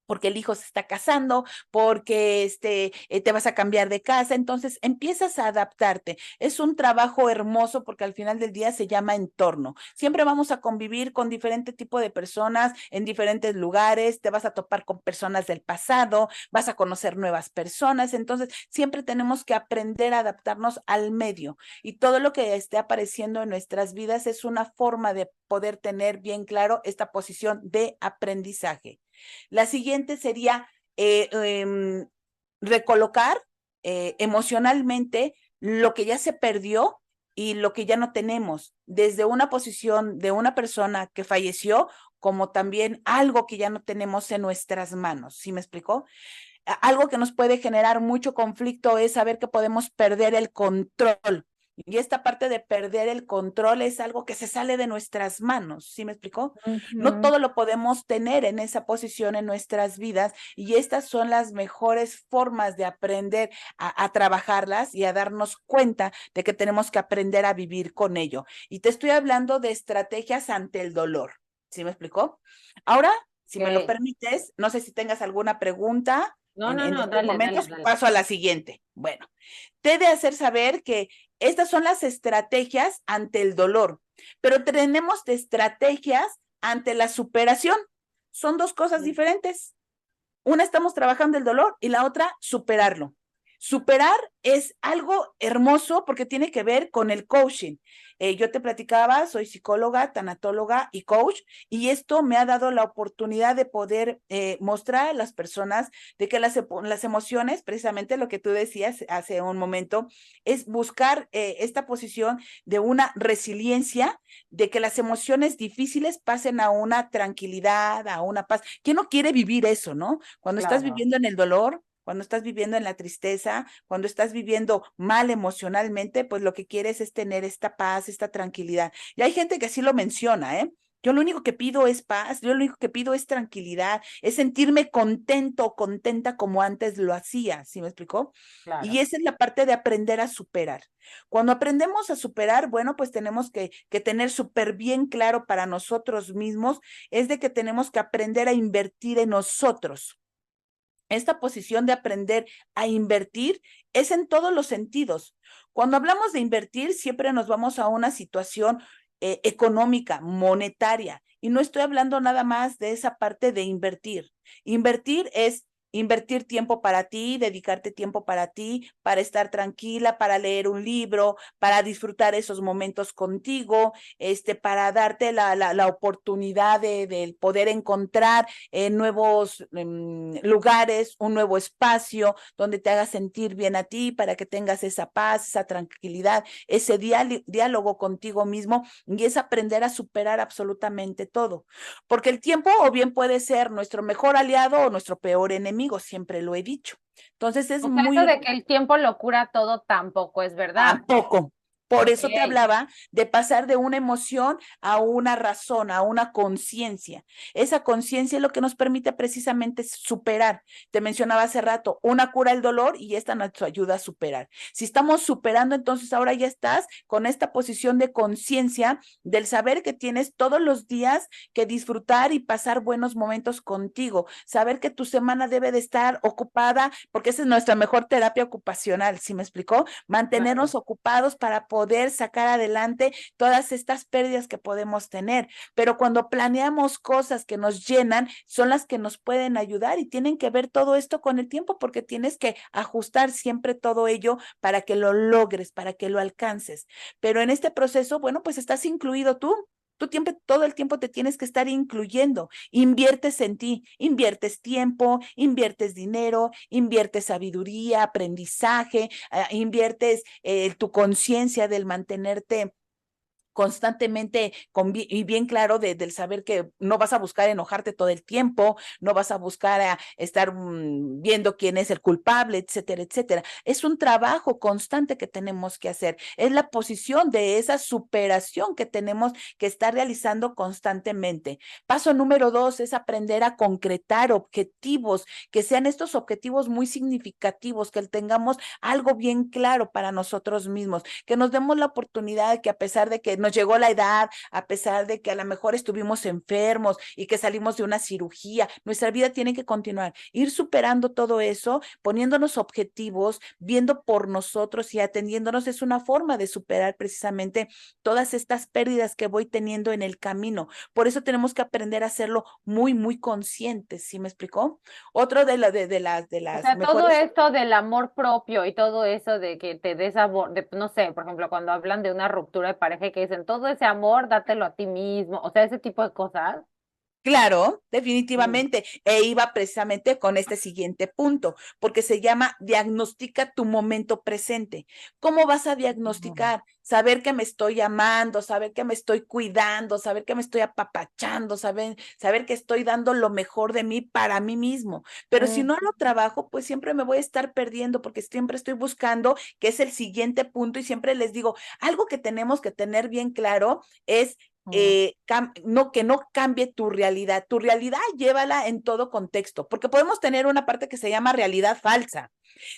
porque el hijo se está casando, porque te vas a cambiar de casa, entonces empiezas a adaptarte. Es un trabajo hermoso porque al final del día se llama entorno. Siempre vamos a convivir con diferente tipo de personas en diferentes lugares, te vas a topar con personas del pasado, vas a conocer nuevas personas, entonces siempre tenemos que aprender a adaptarnos al medio y todo lo que esté apareciendo en nuestras vidas es una forma de poder tener bien claro esta posición de aprendizaje. La siguiente sería recolocar emocionalmente lo que ya se perdió y lo que ya no tenemos, desde una posición de una persona que falleció, como también algo que ya no tenemos en nuestras manos. ¿Sí me explicó? Algo que nos puede generar mucho conflicto es saber que podemos perder el control. Y esta parte de perder el control es algo que se sale de nuestras manos, ¿sí me explicó? No todo lo podemos tener en esa posición en nuestras vidas y estas son las mejores formas de aprender a trabajarlas y a darnos cuenta de que tenemos que aprender a vivir con ello. Y te estoy hablando de estrategias ante el dolor, ¿sí me explicó? Ahora, si me lo permites, no sé si tengas alguna pregunta. No, En estos dale, momentos dale. paso a la siguiente. Bueno, te he de hacer saber que estas son las estrategias ante el dolor, pero tenemos estrategias ante la superación. Son dos cosas diferentes. Una estamos trabajando el dolor y la otra superarlo. Superar es algo hermoso porque tiene que ver con el coaching. Yo te platicaba, soy psicóloga, tanatóloga y coach, y esto me ha dado la oportunidad de poder mostrar a las personas de que las emociones, precisamente lo que tú decías hace un momento, es buscar esta posición de una resiliencia, de que las emociones difíciles pasen a una tranquilidad, a una paz. ¿Quién no quiere vivir eso, no? Cuando estás Claro. viviendo en el dolor, cuando estás viviendo en la tristeza, cuando estás viviendo mal emocionalmente, pues lo que quieres es tener esta paz, esta tranquilidad. Y hay gente que así lo menciona, ¿eh? Yo lo único que pido es paz, yo lo único que pido es tranquilidad, es sentirme contento o contenta como antes lo hacía, ¿sí me explicó? Y Claro. esa es la parte de aprender a superar. Cuando aprendemos a superar, bueno, pues tenemos que tener súper bien claro para nosotros mismos, es de que tenemos que aprender a invertir en nosotros. Esta posición de aprender a invertir es en todos los sentidos. Cuando hablamos de invertir, siempre nos vamos a una situación económica, monetaria, y no estoy hablando nada más de esa parte de invertir. Invertir es invertir tiempo para ti, dedicarte tiempo para ti, para estar tranquila, para leer un libro, para disfrutar esos momentos contigo, para darte la oportunidad de poder encontrar nuevos lugares, un nuevo espacio donde te haga sentir bien a ti para que tengas esa paz, esa tranquilidad, ese diálogo contigo mismo, y es aprender a superar absolutamente todo. Porque el tiempo o bien puede ser nuestro mejor aliado o nuestro peor enemigo, siempre lo he dicho. Entonces es O sea, muy eso de que el tiempo lo cura todo tampoco es verdad. Tampoco. Por Ok. eso te hablaba de pasar de una emoción a una razón, a una conciencia. Esa conciencia es lo que nos permite precisamente superar. Te mencionaba hace rato, una cura el dolor y esta nos ayuda a superar. Si estamos superando, entonces ahora ya estás con esta posición de conciencia del saber que tienes todos los días que disfrutar y pasar buenos momentos contigo. Saber que tu semana debe de estar ocupada porque esa es nuestra mejor terapia ocupacional, ¿sí me explicó? Mantenernos Claro. ocupados para poder sacar adelante todas estas pérdidas que podemos tener. Pero cuando planeamos cosas que nos llenan, son las que nos pueden ayudar y tienen que ver todo esto con el tiempo porque tienes que ajustar siempre todo ello para que lo logres, para que lo alcances. Pero en este proceso, bueno, pues estás incluido tú. Tú todo el tiempo te tienes que estar incluyendo. Inviertes en ti, inviertes tiempo, inviertes dinero, inviertes sabiduría, aprendizaje, inviertes tu conciencia del mantenerte constantemente y bien claro del saber que no vas a buscar enojarte todo el tiempo, no vas a buscar estar viendo quién es el culpable, etcétera, etcétera. Es un trabajo constante que tenemos que hacer. Es la posición de esa superación que tenemos que estar realizando constantemente. Paso número 2 es aprender a concretar objetivos, que sean estos objetivos muy significativos, que tengamos algo bien claro para nosotros mismos, que nos demos la oportunidad de que a pesar de que nos llegó la edad, a pesar de que a lo mejor estuvimos enfermos y que salimos de una cirugía, nuestra vida tiene que continuar, ir superando todo eso, poniéndonos objetivos, viendo por nosotros y atendiéndonos es una forma de superar precisamente todas estas pérdidas que voy teniendo en el camino. Por eso tenemos que aprender a hacerlo muy, muy conscientes, ¿sí me explicó? Otro de O las sea, todo mejores. esto del amor propio y todo eso de que te des amor, de, no sé, por ejemplo, cuando hablan de una ruptura de pareja y que dicen todo ese amor, dátelo a ti mismo, o sea, ese tipo de cosas. Claro, Mm. definitivamente. E iba precisamente con este siguiente punto, porque se llama diagnostica tu momento presente. ¿Cómo vas a Ujú. diagnosticar? Saber que me estoy amando, saber que me estoy cuidando, saber que me estoy apapachando, saber que estoy dando lo mejor de mí para mí mismo. Pero si Mm. no lo trabajo, pues siempre me voy a estar perdiendo porque siempre estoy buscando, que es el siguiente punto, y siempre les digo, algo que tenemos que tener bien claro es Mm. no, que no cambie tu realidad llévala en todo contexto, porque podemos tener una parte que se llama realidad falsa.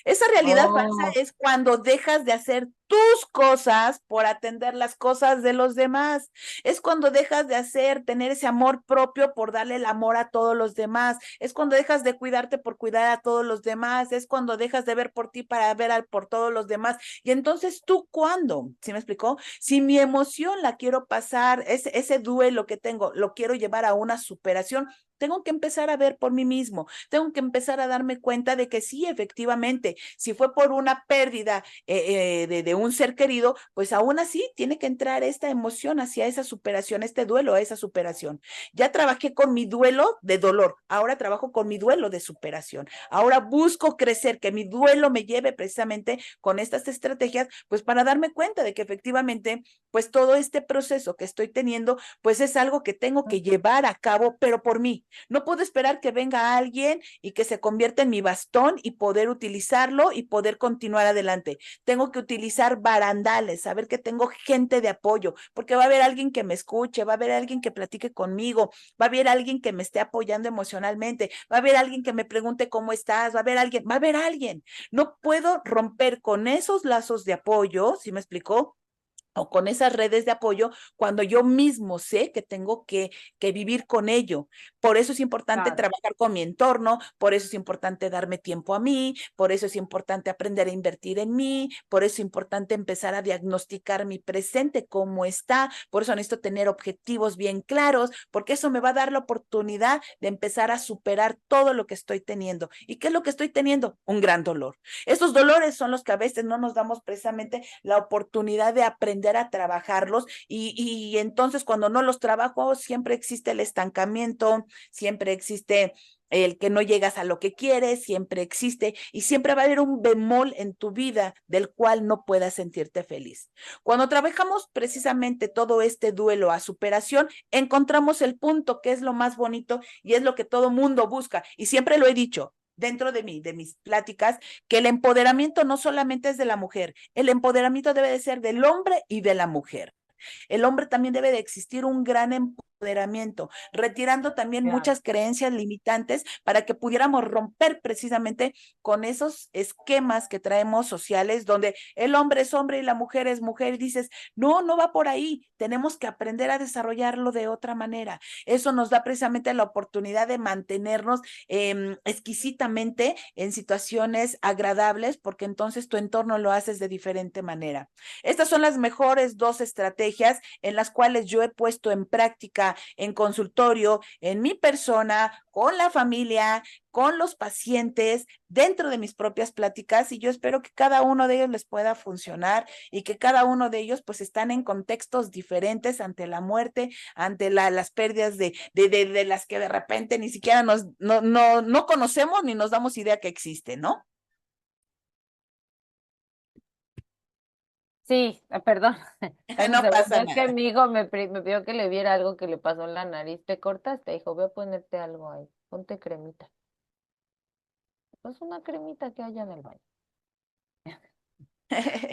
Esa realidad falsa Oh. es cuando dejas de hacer tus cosas por atender las cosas de los demás. Es cuando dejas de tener ese amor propio por darle el amor a todos los demás. Es cuando dejas de cuidarte por cuidar a todos los demás. Es cuando dejas de ver por ti para ver por todos los demás. Y entonces tú, ¿cuándo? ¿Sí me explicó? Si mi emoción la quiero pasar, ese duelo que tengo lo quiero llevar a una superación, tengo que empezar a ver por mí mismo, tengo que empezar a darme cuenta de que sí, efectivamente, si fue por una pérdida de un ser querido, pues aún así tiene que entrar esta emoción hacia esa superación, este duelo a esa superación. Ya trabajé con mi duelo de dolor, ahora trabajo con mi duelo de superación, ahora busco crecer, que mi duelo me lleve precisamente con estas estrategias, pues para darme cuenta de que efectivamente, pues todo este proceso que estoy teniendo, pues es algo que tengo que llevar a cabo, pero por mí. No puedo esperar que venga alguien y que se convierta en mi bastón y poder utilizarlo y poder continuar adelante. Tengo que utilizar barandales, saber que tengo gente de apoyo, porque va a haber alguien que me escuche, va a haber alguien que platique conmigo, va a haber alguien que me esté apoyando emocionalmente, va a haber alguien que me pregunte cómo estás, va a haber alguien, va a haber alguien. No puedo romper con esos lazos de apoyo, ¿sí me explicó? O con esas redes de apoyo cuando yo mismo sé que tengo que vivir con ello. Por eso es importante Claro. trabajar con mi entorno, por eso es importante darme tiempo a mí, por eso es importante aprender a invertir en mí, por eso es importante empezar a diagnosticar mi presente, cómo está, por eso necesito tener objetivos bien claros, porque eso me va a dar la oportunidad de empezar a superar todo lo que estoy teniendo. ¿Y qué es lo que estoy teniendo? Un gran dolor. Esos dolores son los que a veces no nos damos precisamente la oportunidad de aprender a trabajarlos y entonces cuando no los trabajo siempre existe el estancamiento, siempre existe el que no llegas a lo que quieres, siempre existe y siempre va a haber un bemol en tu vida del cual no puedas sentirte feliz. Cuando trabajamos precisamente todo este duelo a superación, encontramos el punto que es lo más bonito y es lo que todo mundo busca. Y siempre lo he dicho dentro de mis pláticas, que el empoderamiento no solamente es de la mujer, el empoderamiento debe de ser del hombre y de la mujer. El hombre también debe de existir un gran empoderamiento, retirando también Claro. muchas creencias limitantes para que pudiéramos romper precisamente con esos esquemas que traemos sociales donde el hombre es hombre y la mujer es mujer y dices, no, no va por ahí, tenemos que aprender a desarrollarlo de otra manera. Eso nos da precisamente la oportunidad de mantenernos exquisitamente en situaciones agradables porque entonces tu entorno lo haces de diferente manera. Estas son las mejores dos estrategias en las cuales yo he puesto en práctica en consultorio, en mi persona, con la familia, con los pacientes, dentro de mis propias pláticas y yo espero que cada uno de ellos les pueda funcionar y que cada uno de ellos pues están en contextos diferentes ante la muerte, ante las pérdidas de las que de repente ni siquiera no conocemos ni nos damos idea que existen, ¿no? Sí, perdón, dame un No segundo. pasa Es que nada. mi hijo me pidió que le viera algo que le pasó en la nariz. ¿Te cortaste, hijo? Voy a ponerte algo ahí. Ponte cremita. Pues una cremita que haya en el baño.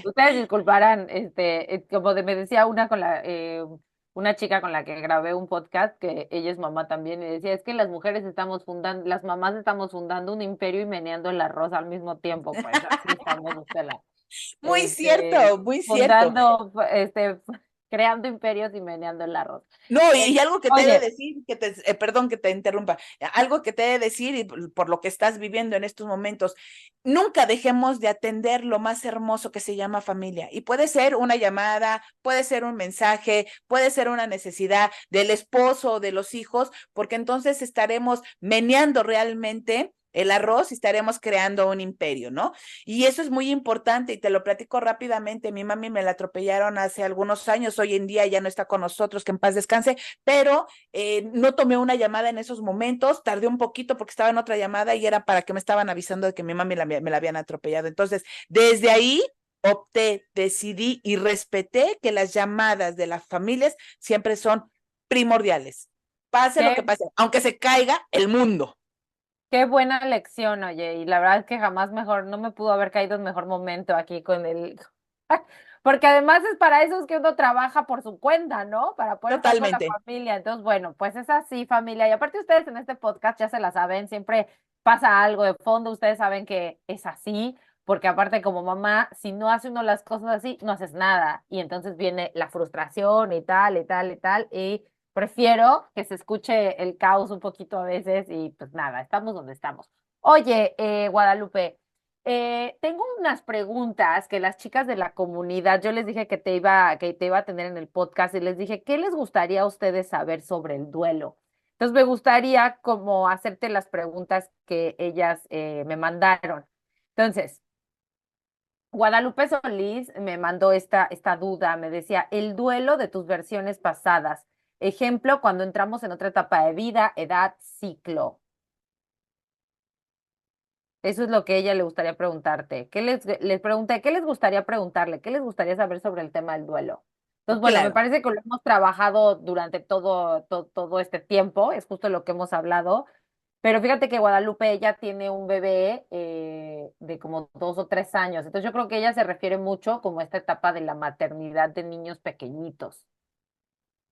Ustedes disculparán, me decía una chica con la que grabé un podcast, que ella es mamá también, y decía, es que las mujeres las mamás estamos fundando un imperio y meneando el arroz al mismo tiempo, pues así estamos, Estela. Muy Este, cierto, muy cierto. fundando, creando imperios y meneando el arroz. No, y algo que te he de Oye, decir, perdón que te interrumpa, algo que te he de decir y por lo que estás viviendo en estos momentos, nunca dejemos de atender lo más hermoso que se llama familia. Y puede ser una llamada, puede ser un mensaje, puede ser una necesidad del esposo o de los hijos, porque entonces estaremos meneando realmente el arroz y estaremos creando un imperio, ¿no? Y eso es muy importante y te lo platico rápidamente. Mi mami me la atropellaron hace algunos años, hoy en día ya no está con nosotros, que en paz descanse, pero no tomé una llamada en esos momentos, tardé un poquito porque estaba en otra llamada y era para que me estaban avisando de que mi mami me la habían atropellado. Entonces, desde ahí opté, decidí y respeté que las llamadas de las familias siempre son primordiales. Pase lo qué, que pase, aunque se caiga el mundo. qué buena lección, oye, y la verdad es que no me pudo haber caído en mejor momento aquí porque además es para eso es que uno trabaja por su cuenta, ¿no? Para poder estar con la Totalmente. familia. Entonces, bueno, pues es así, familia. Y aparte ustedes en este podcast ya se la saben, siempre pasa algo de fondo, ustedes saben que es así, porque aparte como mamá, si no hace uno las cosas así, no haces nada. Y entonces viene la frustración y tal, y tal, y tal, y prefiero que se escuche el caos un poquito a veces y pues nada, estamos donde estamos. Oye, Guadalupe. Tengo unas preguntas que las chicas de la comunidad, yo les dije que te iba a tener en el podcast y les dije, ¿qué les gustaría a ustedes saber sobre el duelo? Entonces me gustaría como hacerte las preguntas que ellas me mandaron. Entonces, Guadalupe Solís me mandó esta duda, me decía, el duelo de tus versiones pasadas. Ejemplo, cuando entramos en otra etapa de vida, edad, ciclo. Eso es lo que a ella le gustaría preguntarte. Les pregunté, ¿qué les gustaría preguntarle? ¿Qué les gustaría saber sobre el tema del duelo? Entonces, bueno, me Claro. parece que lo hemos trabajado durante todo este tiempo, es justo lo que hemos hablado, pero fíjate que Guadalupe, ella tiene un bebé de como 2 o 3 años, entonces yo creo que ella se refiere mucho como a esta etapa de la maternidad de niños pequeñitos.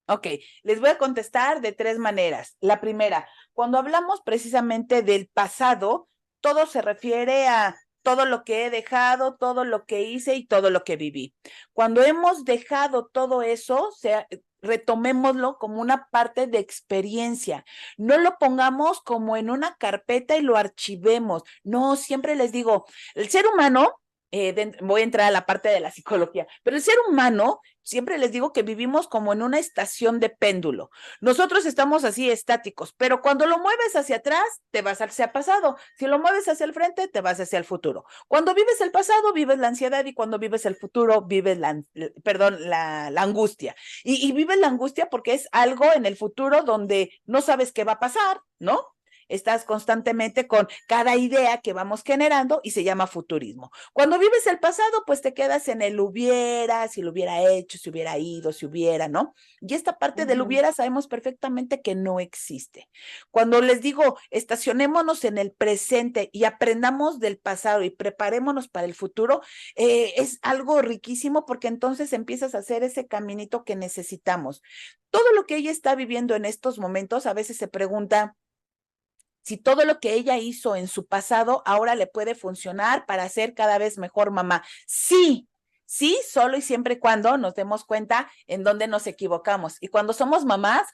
Ok, les voy a contestar de tres maneras. La primera, cuando hablamos precisamente del pasado, todo se refiere a todo lo que he dejado, todo lo que hice y todo lo que viví. Cuando hemos dejado todo eso, retomémoslo como una parte de experiencia. No lo pongamos como en una carpeta y lo archivemos. No, siempre les digo, el ser humano, voy a entrar a la parte de la psicología, pero el ser humano siempre les digo que vivimos como en una estación de péndulo. Nosotros estamos así estáticos, pero cuando lo mueves hacia atrás, te vas hacia el pasado. Si lo mueves hacia el frente, te vas hacia el futuro. Cuando vives el pasado, vives la ansiedad y cuando vives el futuro, vives la angustia. Y vives la angustia porque es algo en el futuro donde no sabes qué va a pasar, ¿no? Estás constantemente con cada idea que vamos generando y se llama futurismo. Cuando vives el pasado, pues te quedas en el hubiera, si lo hubiera hecho, si hubiera ido, si hubiera, ¿no? Y esta parte del Ujú. hubiera sabemos perfectamente que no existe. Cuando les digo, estacionémonos en el presente y aprendamos del pasado y preparémonos para el futuro, es algo riquísimo porque entonces empiezas a hacer ese caminito que necesitamos. Todo lo que ella está viviendo en estos momentos, a veces se pregunta, si todo lo que ella hizo en su pasado ahora le puede funcionar para ser cada vez mejor mamá. Sí, sí, solo y siempre y cuando nos demos cuenta en dónde nos equivocamos. Y cuando somos mamás,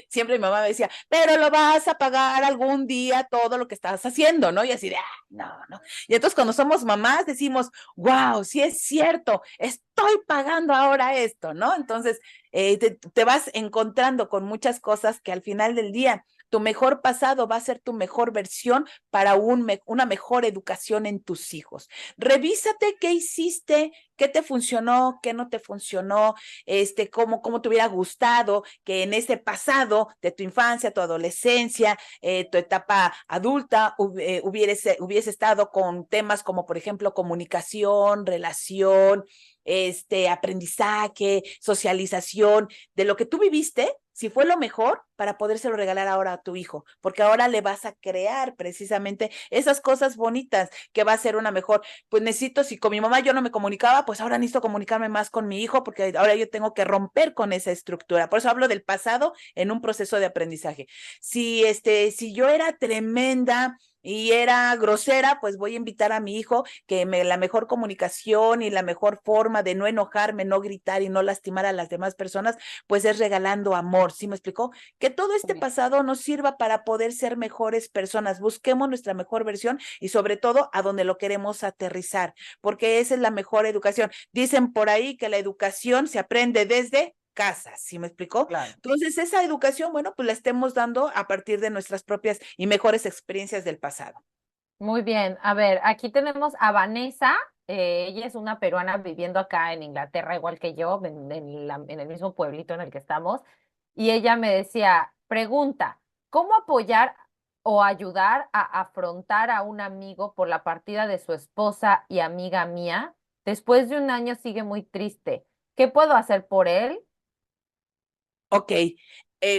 siempre mi mamá me decía, pero lo vas a pagar algún día todo lo que estás haciendo, ¿no? Y así de, no, no. Y entonces cuando somos mamás decimos, wow, sí es cierto, estoy pagando ahora esto, ¿no? Entonces te vas encontrando con muchas cosas que al final del día tu mejor pasado va a ser tu mejor versión para una mejor educación en tus hijos. Revísate qué hiciste, qué te funcionó, qué no te funcionó, cómo te hubiera gustado que en ese pasado de tu infancia, tu adolescencia, tu etapa adulta, hubiese estado con temas como, por ejemplo, comunicación, relación, aprendizaje, socialización, de lo que tú viviste, si fue lo mejor para podérselo regalar ahora a tu hijo, porque ahora le vas a crear precisamente esas cosas bonitas que va a ser una mejor. Pues necesito, si con mi mamá yo no me comunicaba, pues ahora necesito comunicarme más con mi hijo, porque ahora yo tengo que romper con esa estructura. Por eso hablo del pasado en un proceso de aprendizaje. Si yo era tremenda y era grosera, pues voy a invitar a mi hijo la mejor comunicación y la mejor forma de no enojarme, no gritar y no lastimar a las demás personas, pues es regalando amor. ¿Sí me explicó? Que todo este Sí. pasado nos sirva para poder ser mejores personas. Busquemos nuestra mejor versión y sobre todo a donde lo queremos aterrizar, porque esa es la mejor educación. Dicen por ahí que la educación se aprende desde casa, ¿sí me explicó? Claro. Entonces, esa educación, bueno, pues la estemos dando a partir de nuestras propias y mejores experiencias del pasado. Muy bien, a ver, aquí tenemos a Vanessa, ella es una peruana viviendo acá en Inglaterra, igual que yo, en el mismo pueblito en el que estamos, y ella me decía, pregunta, ¿cómo apoyar o ayudar a afrontar a un amigo por la partida de su esposa y amiga mía? Después de un año sigue muy triste. ¿Qué puedo hacer por él? Ok,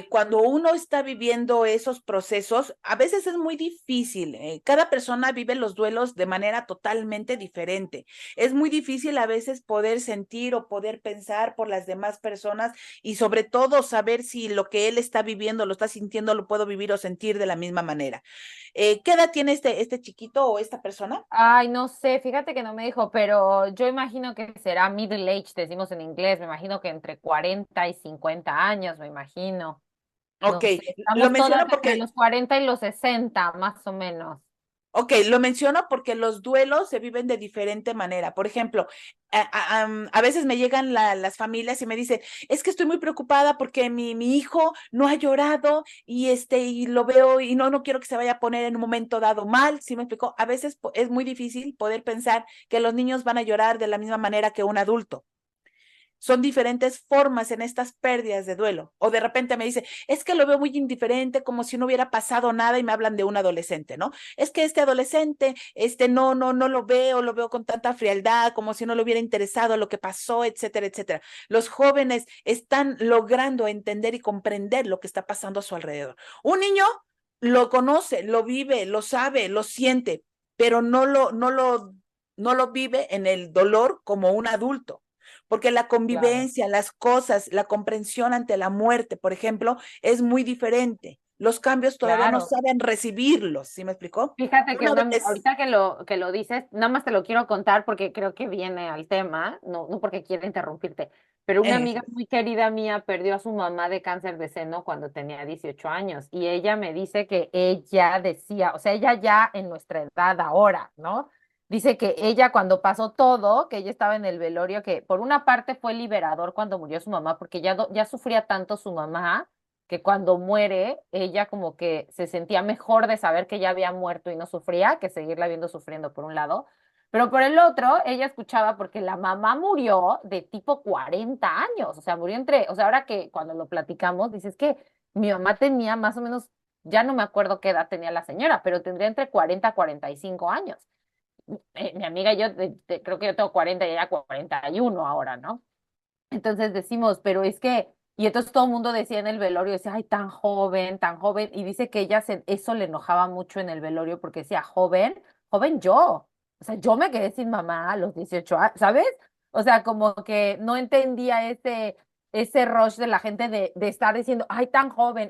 cuando uno está viviendo esos procesos, a veces es muy difícil. Cada persona vive los duelos de manera totalmente diferente. Es muy difícil a veces poder sentir o poder pensar por las demás personas y sobre todo saber si lo que él está viviendo, lo está sintiendo, lo puedo vivir o sentir de la misma manera. ¿Qué edad tiene este chiquito o esta persona? Ay, no sé, fíjate que no me dijo, pero yo imagino que será middle age, decimos en inglés, me imagino que entre 40 y 50 años, me imagino. Ok, No sé, lo estamos menciono todas entre porque los 40 y los 60, más o menos. Ok, lo menciono porque los duelos se viven de diferente manera. Por ejemplo, a veces me llegan las familias y me dicen, es que estoy muy preocupada porque mi hijo no ha llorado y lo veo y no quiero que se vaya a poner en un momento dado mal. ¿Sí me explicó? A veces es muy difícil poder pensar que los niños van a llorar de la misma manera que un adulto. Son diferentes formas en estas pérdidas de duelo. O de repente me dice, es que lo veo muy indiferente, como si no hubiera pasado nada, y me hablan de un adolescente, ¿no? Es que este adolescente, no lo veo con tanta frialdad, como si no le hubiera interesado lo que pasó, etcétera, etcétera. Los jóvenes están logrando entender y comprender lo que está pasando a su alrededor. Un niño lo conoce, lo vive, lo sabe, lo siente, pero no lo vive en el dolor como un adulto, porque la Claro. convivencia, las cosas, la comprensión ante la muerte, por ejemplo, es muy diferente. Los cambios todavía no Claro. saben recibirlos, ¿sí me explicó? Fíjate que Una vez, ahorita que lo dices, nada más te lo quiero contar porque creo que viene al tema, no porque quiera interrumpirte, pero una amiga sí. muy querida mía perdió a su mamá de cáncer de seno cuando tenía 18 años y ella me dice que ella decía, o sea, ella ya en nuestra edad ahora, ¿no? Dice que ella cuando pasó todo, que ella estaba en el velorio, que por una parte fue liberador cuando murió su mamá, porque ya sufría tanto su mamá que cuando muere, ella como que se sentía mejor de saber que ya había muerto y no sufría, que seguirla viendo sufriendo por un lado. Pero por el otro, ella escuchaba porque la mamá murió de tipo 40 años, o sea, murió o sea, ahora que cuando lo platicamos, dices que mi mamá tenía más o menos, ya no me acuerdo qué edad tenía la señora, pero tendría entre 40 y 45 años. Mi amiga y yo, creo que yo tengo 40 y ella 41 ahora, ¿no? Entonces decimos, pero es que, y entonces todo el mundo decía en el velorio, decía, ay, tan joven, y dice que eso le enojaba mucho en el velorio porque decía, joven, joven yo, o sea, yo me quedé sin mamá a los 18 años, ¿sabes? O sea, como que no entendía ese rush de la gente de estar diciendo, ay, tan joven,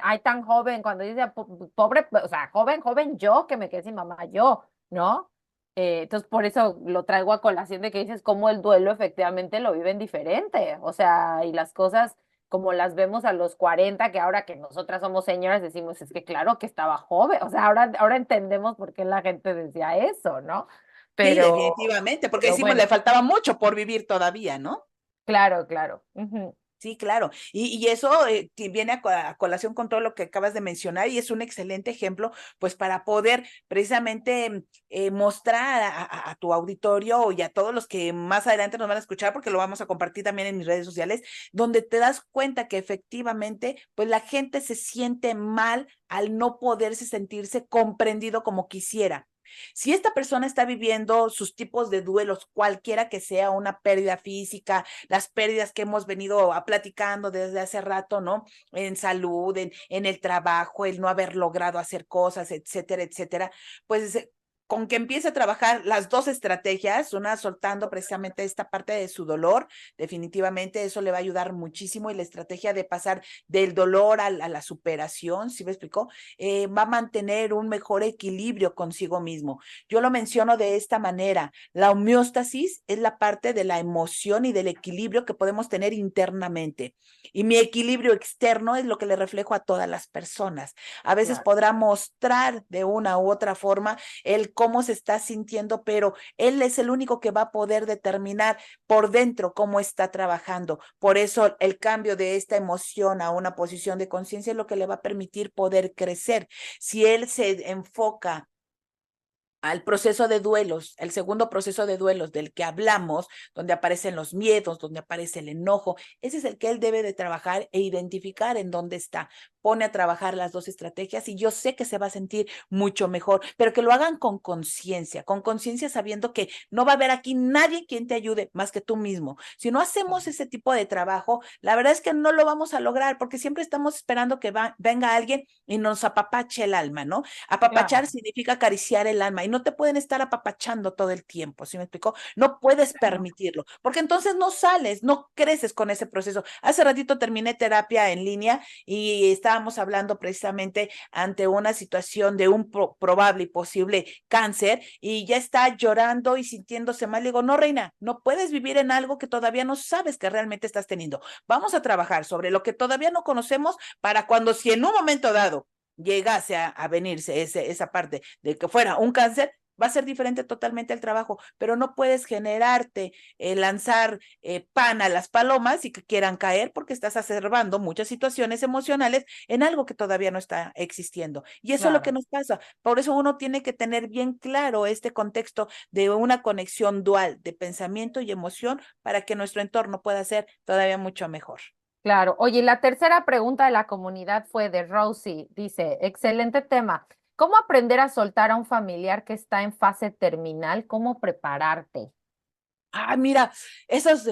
cuando dice, pobre, o sea, joven, joven yo, que me quedé sin mamá yo, ¿no? Entonces, por eso lo traigo a colación de que dices cómo el duelo efectivamente lo viven diferente. O sea, y las cosas como las vemos a los 40 que ahora que nosotras somos señoras decimos, es que claro que estaba joven. O sea, ahora entendemos por qué la gente decía eso, ¿no? Sí, Pero, definitivamente, porque pero decimos le bueno, faltaba mucho por vivir todavía, ¿no? claro, claro. Ujú. Sí, claro. Y eso viene a colación con todo lo que acabas de mencionar y es un excelente ejemplo, pues para poder precisamente mostrar a tu auditorio y a todos los que más adelante nos van a escuchar, porque lo vamos a compartir también en mis redes sociales, donde te das cuenta que efectivamente, pues la gente se siente mal al no poderse sentirse comprendido como quisiera. Si esta persona está viviendo sus tipos de duelos, cualquiera que sea una pérdida física, las pérdidas que hemos venido platicando desde hace rato, ¿no? En salud, en el trabajo, el no haber logrado hacer cosas, etcétera, etcétera, pues con que empiece a trabajar las dos estrategias, una soltando precisamente esta parte de su dolor, definitivamente eso le va a ayudar muchísimo y la estrategia de pasar del dolor a la superación, ¿sí me explicó? Va a mantener un mejor equilibrio consigo mismo. Yo lo menciono de esta manera, la homeostasis es la parte de la emoción y del equilibrio que podemos tener internamente. Y mi equilibrio externo es lo que le reflejo a todas las personas. A veces Claro. podrá mostrar de una u otra forma el cómo se está sintiendo, pero él es el único que va a poder determinar por dentro cómo está trabajando. Por eso el cambio de esta emoción a una posición de conciencia es lo que le va a permitir poder crecer. Si él se enfoca al proceso de duelos, el segundo proceso de duelos del que hablamos, donde aparecen los miedos, donde aparece el enojo, ese es el que él debe de trabajar e identificar en dónde está. Pone a trabajar las dos estrategias y yo sé que se va a sentir mucho mejor, pero que lo hagan con conciencia sabiendo que no va a haber aquí nadie quien te ayude más que tú mismo. Si no hacemos ese tipo de trabajo, la verdad es que no lo vamos a lograr porque siempre estamos esperando que venga alguien y nos apapache el alma, ¿no? Apapachar Claro. significa acariciar el alma y no te pueden estar apapachando todo el tiempo, ¿sí me explicó? No puedes Claro. permitirlo, porque entonces no sales, no creces con ese proceso. Hace ratito terminé terapia en línea y estábamos hablando precisamente ante una situación de un probable y posible cáncer y ya está llorando y sintiéndose mal. Le digo, no, reina, no puedes vivir en algo que todavía no sabes que realmente estás teniendo. Vamos a trabajar sobre lo que todavía no conocemos para cuando si en un momento dado llegase a venirse esa parte de que fuera un cáncer, va a ser diferente totalmente el trabajo, pero no puedes generarte, lanzar pan a las palomas y que quieran caer porque estás exacerbando muchas situaciones emocionales en algo que todavía no está existiendo. Y eso es lo que Claro. nos pasa. Por eso uno tiene que tener bien claro este contexto de una conexión dual de pensamiento y emoción para que nuestro entorno pueda ser todavía mucho mejor. Claro. Oye, la tercera pregunta de la comunidad fue de Rosie. Dice, excelente tema. ¿Cómo aprender a soltar a un familiar que está en fase terminal? ¿Cómo prepararte? Ah, mira, esos,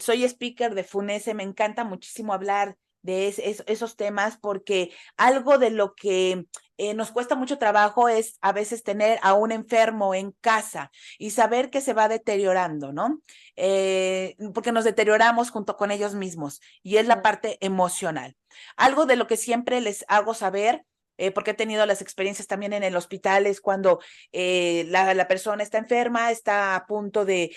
soy speaker de FUNESE, me encanta muchísimo hablar de esos temas porque algo de lo que nos cuesta mucho trabajo es a veces tener a un enfermo en casa y saber que se va deteriorando, ¿no? Porque nos deterioramos junto con ellos mismos y es la Mm. parte emocional. Algo de lo que siempre les hago saber, porque he tenido las experiencias también en el hospital, es cuando la persona está enferma, está a punto de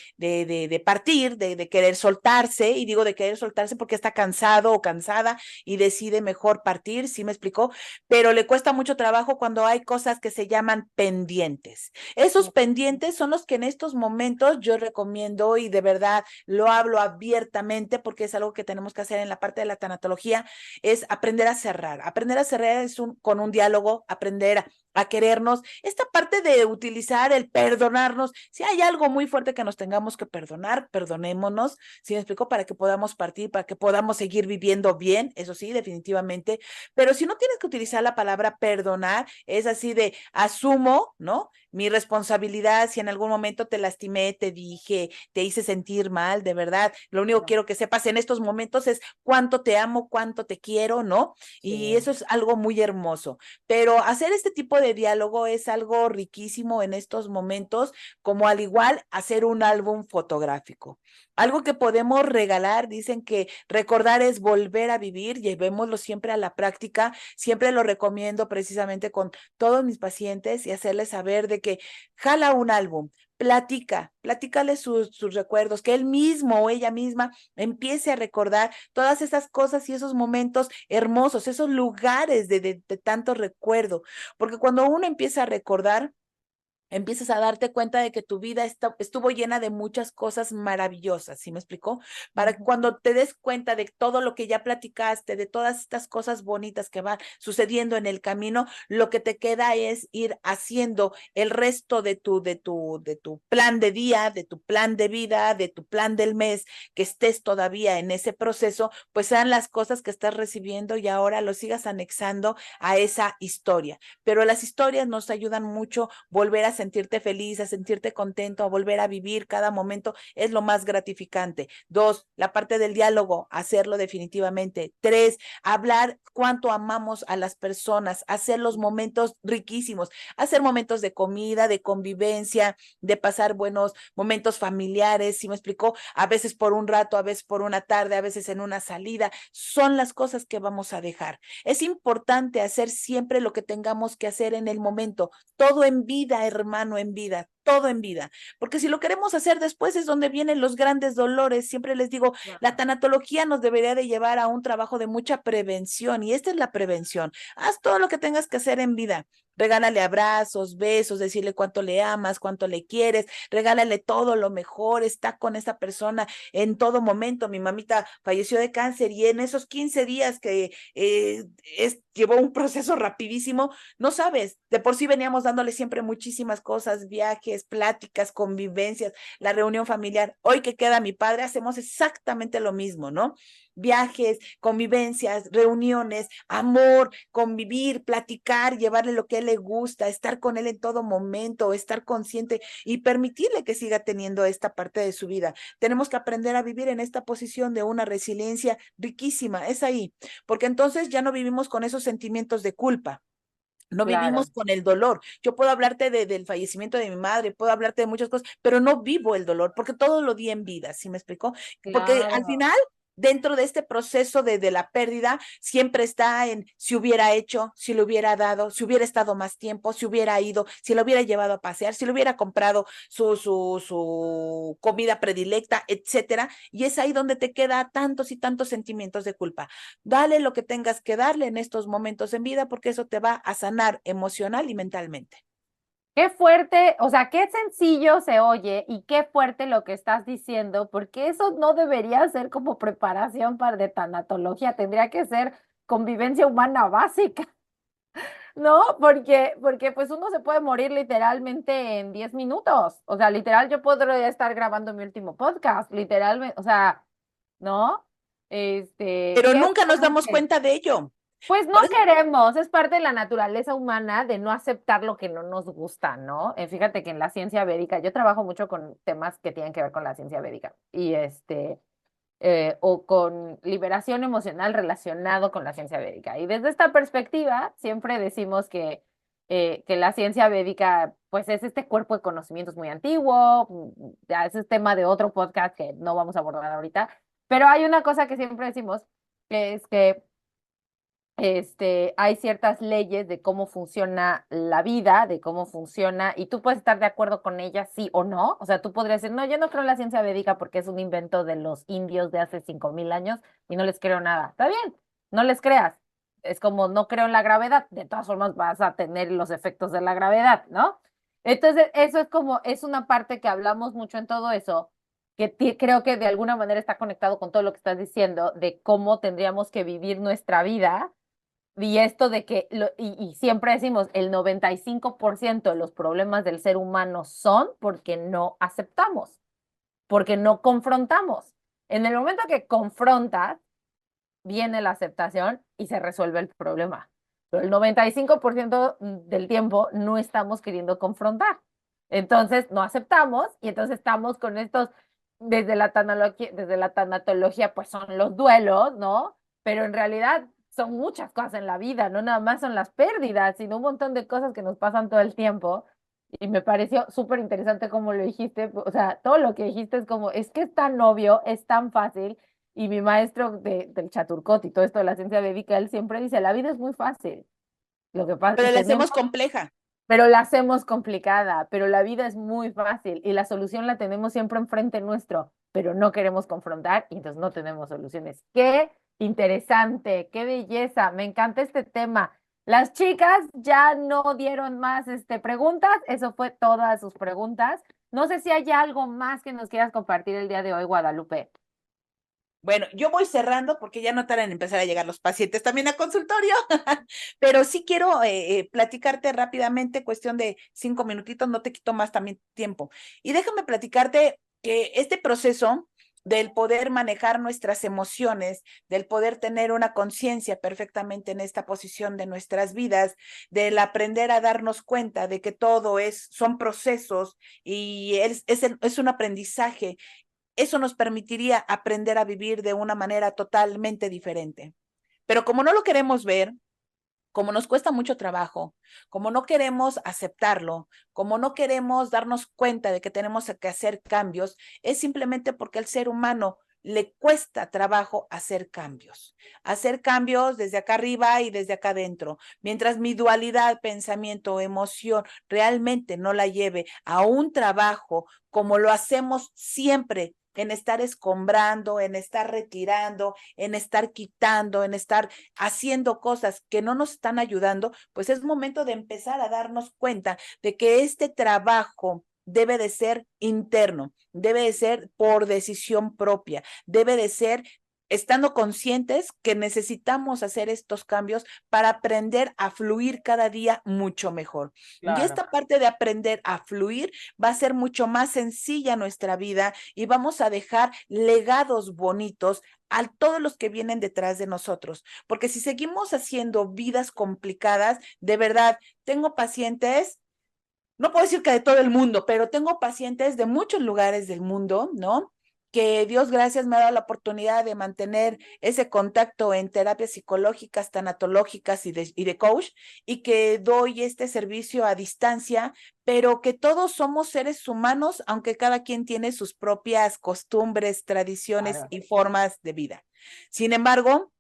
partir, de querer soltarse, y digo de querer soltarse porque está cansado o cansada y decide mejor partir, ¿sí me explicó? Pero le cuesta mucho trabajo cuando hay cosas que se llaman pendientes. Esos pendientes son los que en estos momentos yo recomiendo y de verdad lo hablo abiertamente porque es algo que tenemos que hacer en la parte de la tanatología, es aprender a cerrar. Aprender a cerrar es con un diálogo, aprender a querernos. Esta parte de utilizar el perdonarnos, si hay algo muy fuerte que nos tengamos que perdonar, perdonémonos, ¿sí me explico? Para que podamos partir, para que podamos seguir viviendo bien, eso sí, definitivamente, pero si no tienes que utilizar la palabra perdonar, es así de asumo, ¿no? Mi responsabilidad, si en algún momento te lastimé, te dije, te hice sentir mal, de verdad, lo único que quiero que sepas en estos momentos es cuánto te amo, cuánto te quiero, ¿no? Y Sí. eso es algo muy hermoso. Pero hacer este tipo de diálogo es algo riquísimo en estos momentos, como al igual hacer un álbum fotográfico. Algo que podemos regalar, dicen que recordar es volver a vivir, llevémoslo siempre a la práctica, siempre lo recomiendo precisamente con todos mis pacientes y hacerles saber de que jala un álbum, platícale sus recuerdos, que él mismo o ella misma empiece a recordar todas esas cosas y esos momentos hermosos, esos lugares de tanto recuerdo, porque cuando uno empieza a recordar, empiezas a darte cuenta de que tu vida estuvo llena de muchas cosas maravillosas, ¿sí me explicó? Para que Ujú. cuando te des cuenta de todo lo que ya platicaste, de todas estas cosas bonitas que van sucediendo en el camino, lo que te queda es ir haciendo el resto de tu plan de día, de tu plan de vida, de tu plan del mes, que estés todavía en ese proceso, pues sean las cosas que estás recibiendo y ahora lo sigas anexando a esa historia. Pero las historias nos ayudan mucho volver a sentirte feliz, a sentirte contento, a volver a vivir cada momento es lo más gratificante. Dos, la parte del diálogo, hacerlo definitivamente. Tres, hablar cuánto amamos a las personas, hacer los momentos riquísimos, hacer momentos de comida, de convivencia, de pasar buenos momentos familiares, ¿sí me explicó? A veces por un rato, a veces por una tarde, a veces en una salida, son las cosas que vamos a dejar. Es importante hacer siempre lo que tengamos que hacer en el momento, todo en vida, hermano, en vida, todo en vida, porque si lo queremos hacer después es donde vienen los grandes dolores. Siempre les digo, la Claro. tanatología nos debería de llevar a un trabajo de mucha prevención y esta es la prevención. Haz todo lo que tengas que hacer en vida. Regálale abrazos, besos, decirle cuánto le amas, cuánto le quieres, regálale todo lo mejor, está con esa persona en todo momento. Mi mamita falleció de cáncer y en esos 15 días que llevó un proceso rapidísimo, no sabes, de por sí veníamos dándole siempre muchísimas cosas, viajes, pláticas, convivencias, la reunión familiar. Hoy que queda mi padre, hacemos exactamente lo mismo, ¿no? Viajes, convivencias, reuniones, amor, convivir, platicar, llevarle lo que a él le gusta, estar con él en todo momento, estar consciente y permitirle que siga teniendo esta parte de su vida. Tenemos que aprender a vivir en esta posición de una resiliencia riquísima, es ahí, porque entonces ya no vivimos con esos sentimientos de culpa. No vivimos Claro, con el dolor. Yo puedo hablarte del fallecimiento de mi madre, puedo hablarte de muchas cosas, pero no vivo el dolor porque todo lo di en vida, ¿sí me explicó? Porque al claro. final dentro de este proceso de la pérdida, siempre está en si hubiera hecho, si le hubiera dado, si hubiera estado más tiempo, si hubiera ido, si lo hubiera llevado a pasear, si le hubiera comprado su comida predilecta, etcétera. Y es ahí donde te queda tantos y tantos sentimientos de culpa. Dale lo que tengas que darle en estos momentos en vida, porque eso te va a sanar emocional y mentalmente. Qué fuerte, o sea, qué sencillo se oye y qué fuerte lo que estás diciendo, porque eso no debería ser como preparación para de tanatología, tendría que ser convivencia humana básica, ¿no? Porque pues uno se puede morir literalmente en 10 minutos, o sea, literal yo podría estar grabando mi último podcast, literalmente, o sea, ¿no? Pero Qué nunca nos damos fuerte. cuenta de ello. Pues no Por eso, queremos, es parte de la naturaleza humana de no aceptar lo que no nos gusta, ¿no? Fíjate que en la ciencia védica, yo trabajo mucho con temas que tienen que ver con la ciencia védica y o con liberación emocional relacionado con la ciencia védica. Y desde esta perspectiva, siempre decimos que la ciencia védica, pues es este cuerpo de conocimientos muy antiguo, ya ese es tema de otro podcast que no vamos a abordar ahorita, pero hay una cosa que siempre decimos, que es que hay ciertas leyes de cómo funciona la vida, de cómo funciona, y tú puedes estar de acuerdo con ellas, sí o no. O sea, tú podrías decir, no, yo no creo en la ciencia védica porque es un invento de los indios de hace 5000 años y no les creo nada. Está bien, no les creas. Es como no creo en la gravedad, de todas formas vas a tener los efectos de la gravedad, ¿no? Entonces, eso es como, es una parte que hablamos mucho en todo eso, que creo que de alguna manera está conectado con todo lo que estás diciendo, de cómo tendríamos que vivir nuestra vida y esto de que, y siempre decimos, el 95% de los problemas del ser humano son porque no aceptamos, porque no confrontamos. En el momento que confrontas, viene la aceptación y se resuelve el problema. Pero el 95% del tiempo no estamos queriendo confrontar. Entonces no aceptamos y entonces estamos con estos, desde la tanatología, pues son los duelos, ¿no? Pero en realidad son muchas cosas en la vida, no nada más son las pérdidas, sino un montón de cosas que nos pasan todo el tiempo. Y me pareció súper interesante como lo dijiste, o sea, todo lo que dijiste es como, es que es tan obvio, es tan fácil, y mi maestro del Chaturcot y todo esto de la ciencia védica, él siempre dice, la vida es muy fácil. Lo que pasa, y pero la tenemos, hacemos compleja. pero la hacemos complicada, pero la vida es muy fácil y la solución la tenemos siempre enfrente nuestro, pero no queremos confrontar y entonces no tenemos soluciones. Qué interesante, qué belleza, me encanta este tema. Las chicas ya no dieron más preguntas, eso fue todas sus preguntas. No sé si hay algo más que nos quieras compartir el día de hoy, Guadalupe. Bueno, yo voy cerrando porque ya no tardan en empezar a llegar los pacientes también a consultorio, pero sí quiero platicarte rápidamente, cuestión de 5 minutitos, no te quito más también tiempo. Y déjame platicarte que este proceso del poder manejar nuestras emociones, del poder tener una conciencia perfectamente en esta posición de nuestras vidas, del aprender a darnos cuenta de que todo son procesos y es un aprendizaje, eso nos permitiría aprender a vivir de una manera totalmente diferente. Pero como no lo queremos ver, como nos cuesta mucho trabajo, como no queremos aceptarlo, como no queremos darnos cuenta de que tenemos que hacer cambios, es simplemente porque al ser humano le cuesta trabajo hacer cambios desde acá arriba y desde acá adentro. Mientras mi dualidad, pensamiento, emoción, realmente no la lleve a un trabajo como lo hacemos siempre, en estar escombrando, en estar retirando, en estar quitando, en estar haciendo cosas que no nos están ayudando, pues es momento de empezar a darnos cuenta de que este trabajo debe de ser interno, debe de ser por decisión propia, debe de ser estando conscientes que necesitamos hacer estos cambios para aprender a fluir cada día mucho mejor. Y Claro. esta parte de aprender a fluir va a ser mucho más sencilla nuestra vida y vamos a dejar legados bonitos a todos los que vienen detrás de nosotros. Porque si seguimos haciendo vidas complicadas, de verdad, tengo pacientes, no puedo decir que de todo el mundo, pero tengo pacientes de muchos lugares del mundo, ¿no? Que Dios gracias me ha dado la oportunidad de mantener ese contacto en terapias psicológicas, tanatológicas y de coach, y que doy este servicio a distancia, pero que todos somos seres humanos, aunque cada quien tiene sus propias costumbres, tradiciones Claro. y formas de vida. Sin embargo,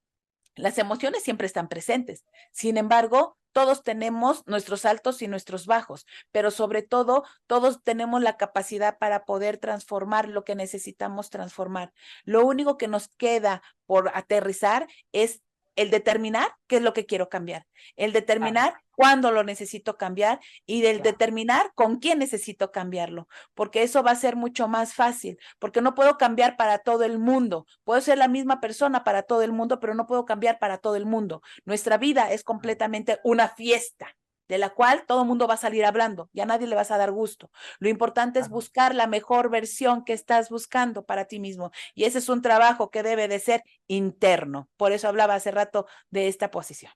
las emociones siempre están presentes. Sin embargo, todos tenemos nuestros altos y nuestros bajos, pero sobre todo, todos tenemos la capacidad para poder transformar lo que necesitamos transformar. Lo único que nos queda por aterrizar es el determinar qué es lo que quiero cambiar, el determinar cuándo lo necesito cambiar y el determinar con quién necesito cambiarlo, porque eso va a ser mucho más fácil, porque no puedo cambiar para todo el mundo, puedo ser la misma persona para todo el mundo, pero no puedo cambiar para todo el mundo. Nuestra vida es completamente una fiesta de la cual todo el mundo va a salir hablando y a nadie le vas a dar gusto. Lo importante es buscar la mejor versión que estás buscando para ti mismo y ese es un trabajo que debe de ser interno. Por eso hablaba hace rato de esta posición.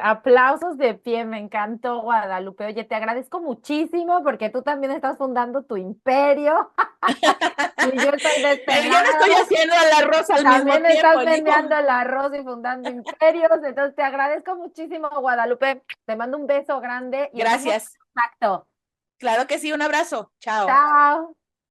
Aplausos de pie, me encantó, Guadalupe. Oye, te agradezco muchísimo porque tú también estás fundando tu imperio y yo estoy de este Pero yo no estoy lado. haciendo el arroz al mismo También tiempo, estás Nico. meneando el arroz y fundando imperios. Entonces te agradezco muchísimo, Guadalupe. Te mando un beso grande y estamos en Gracias. contacto. Claro que sí, un abrazo. Chao. Chao.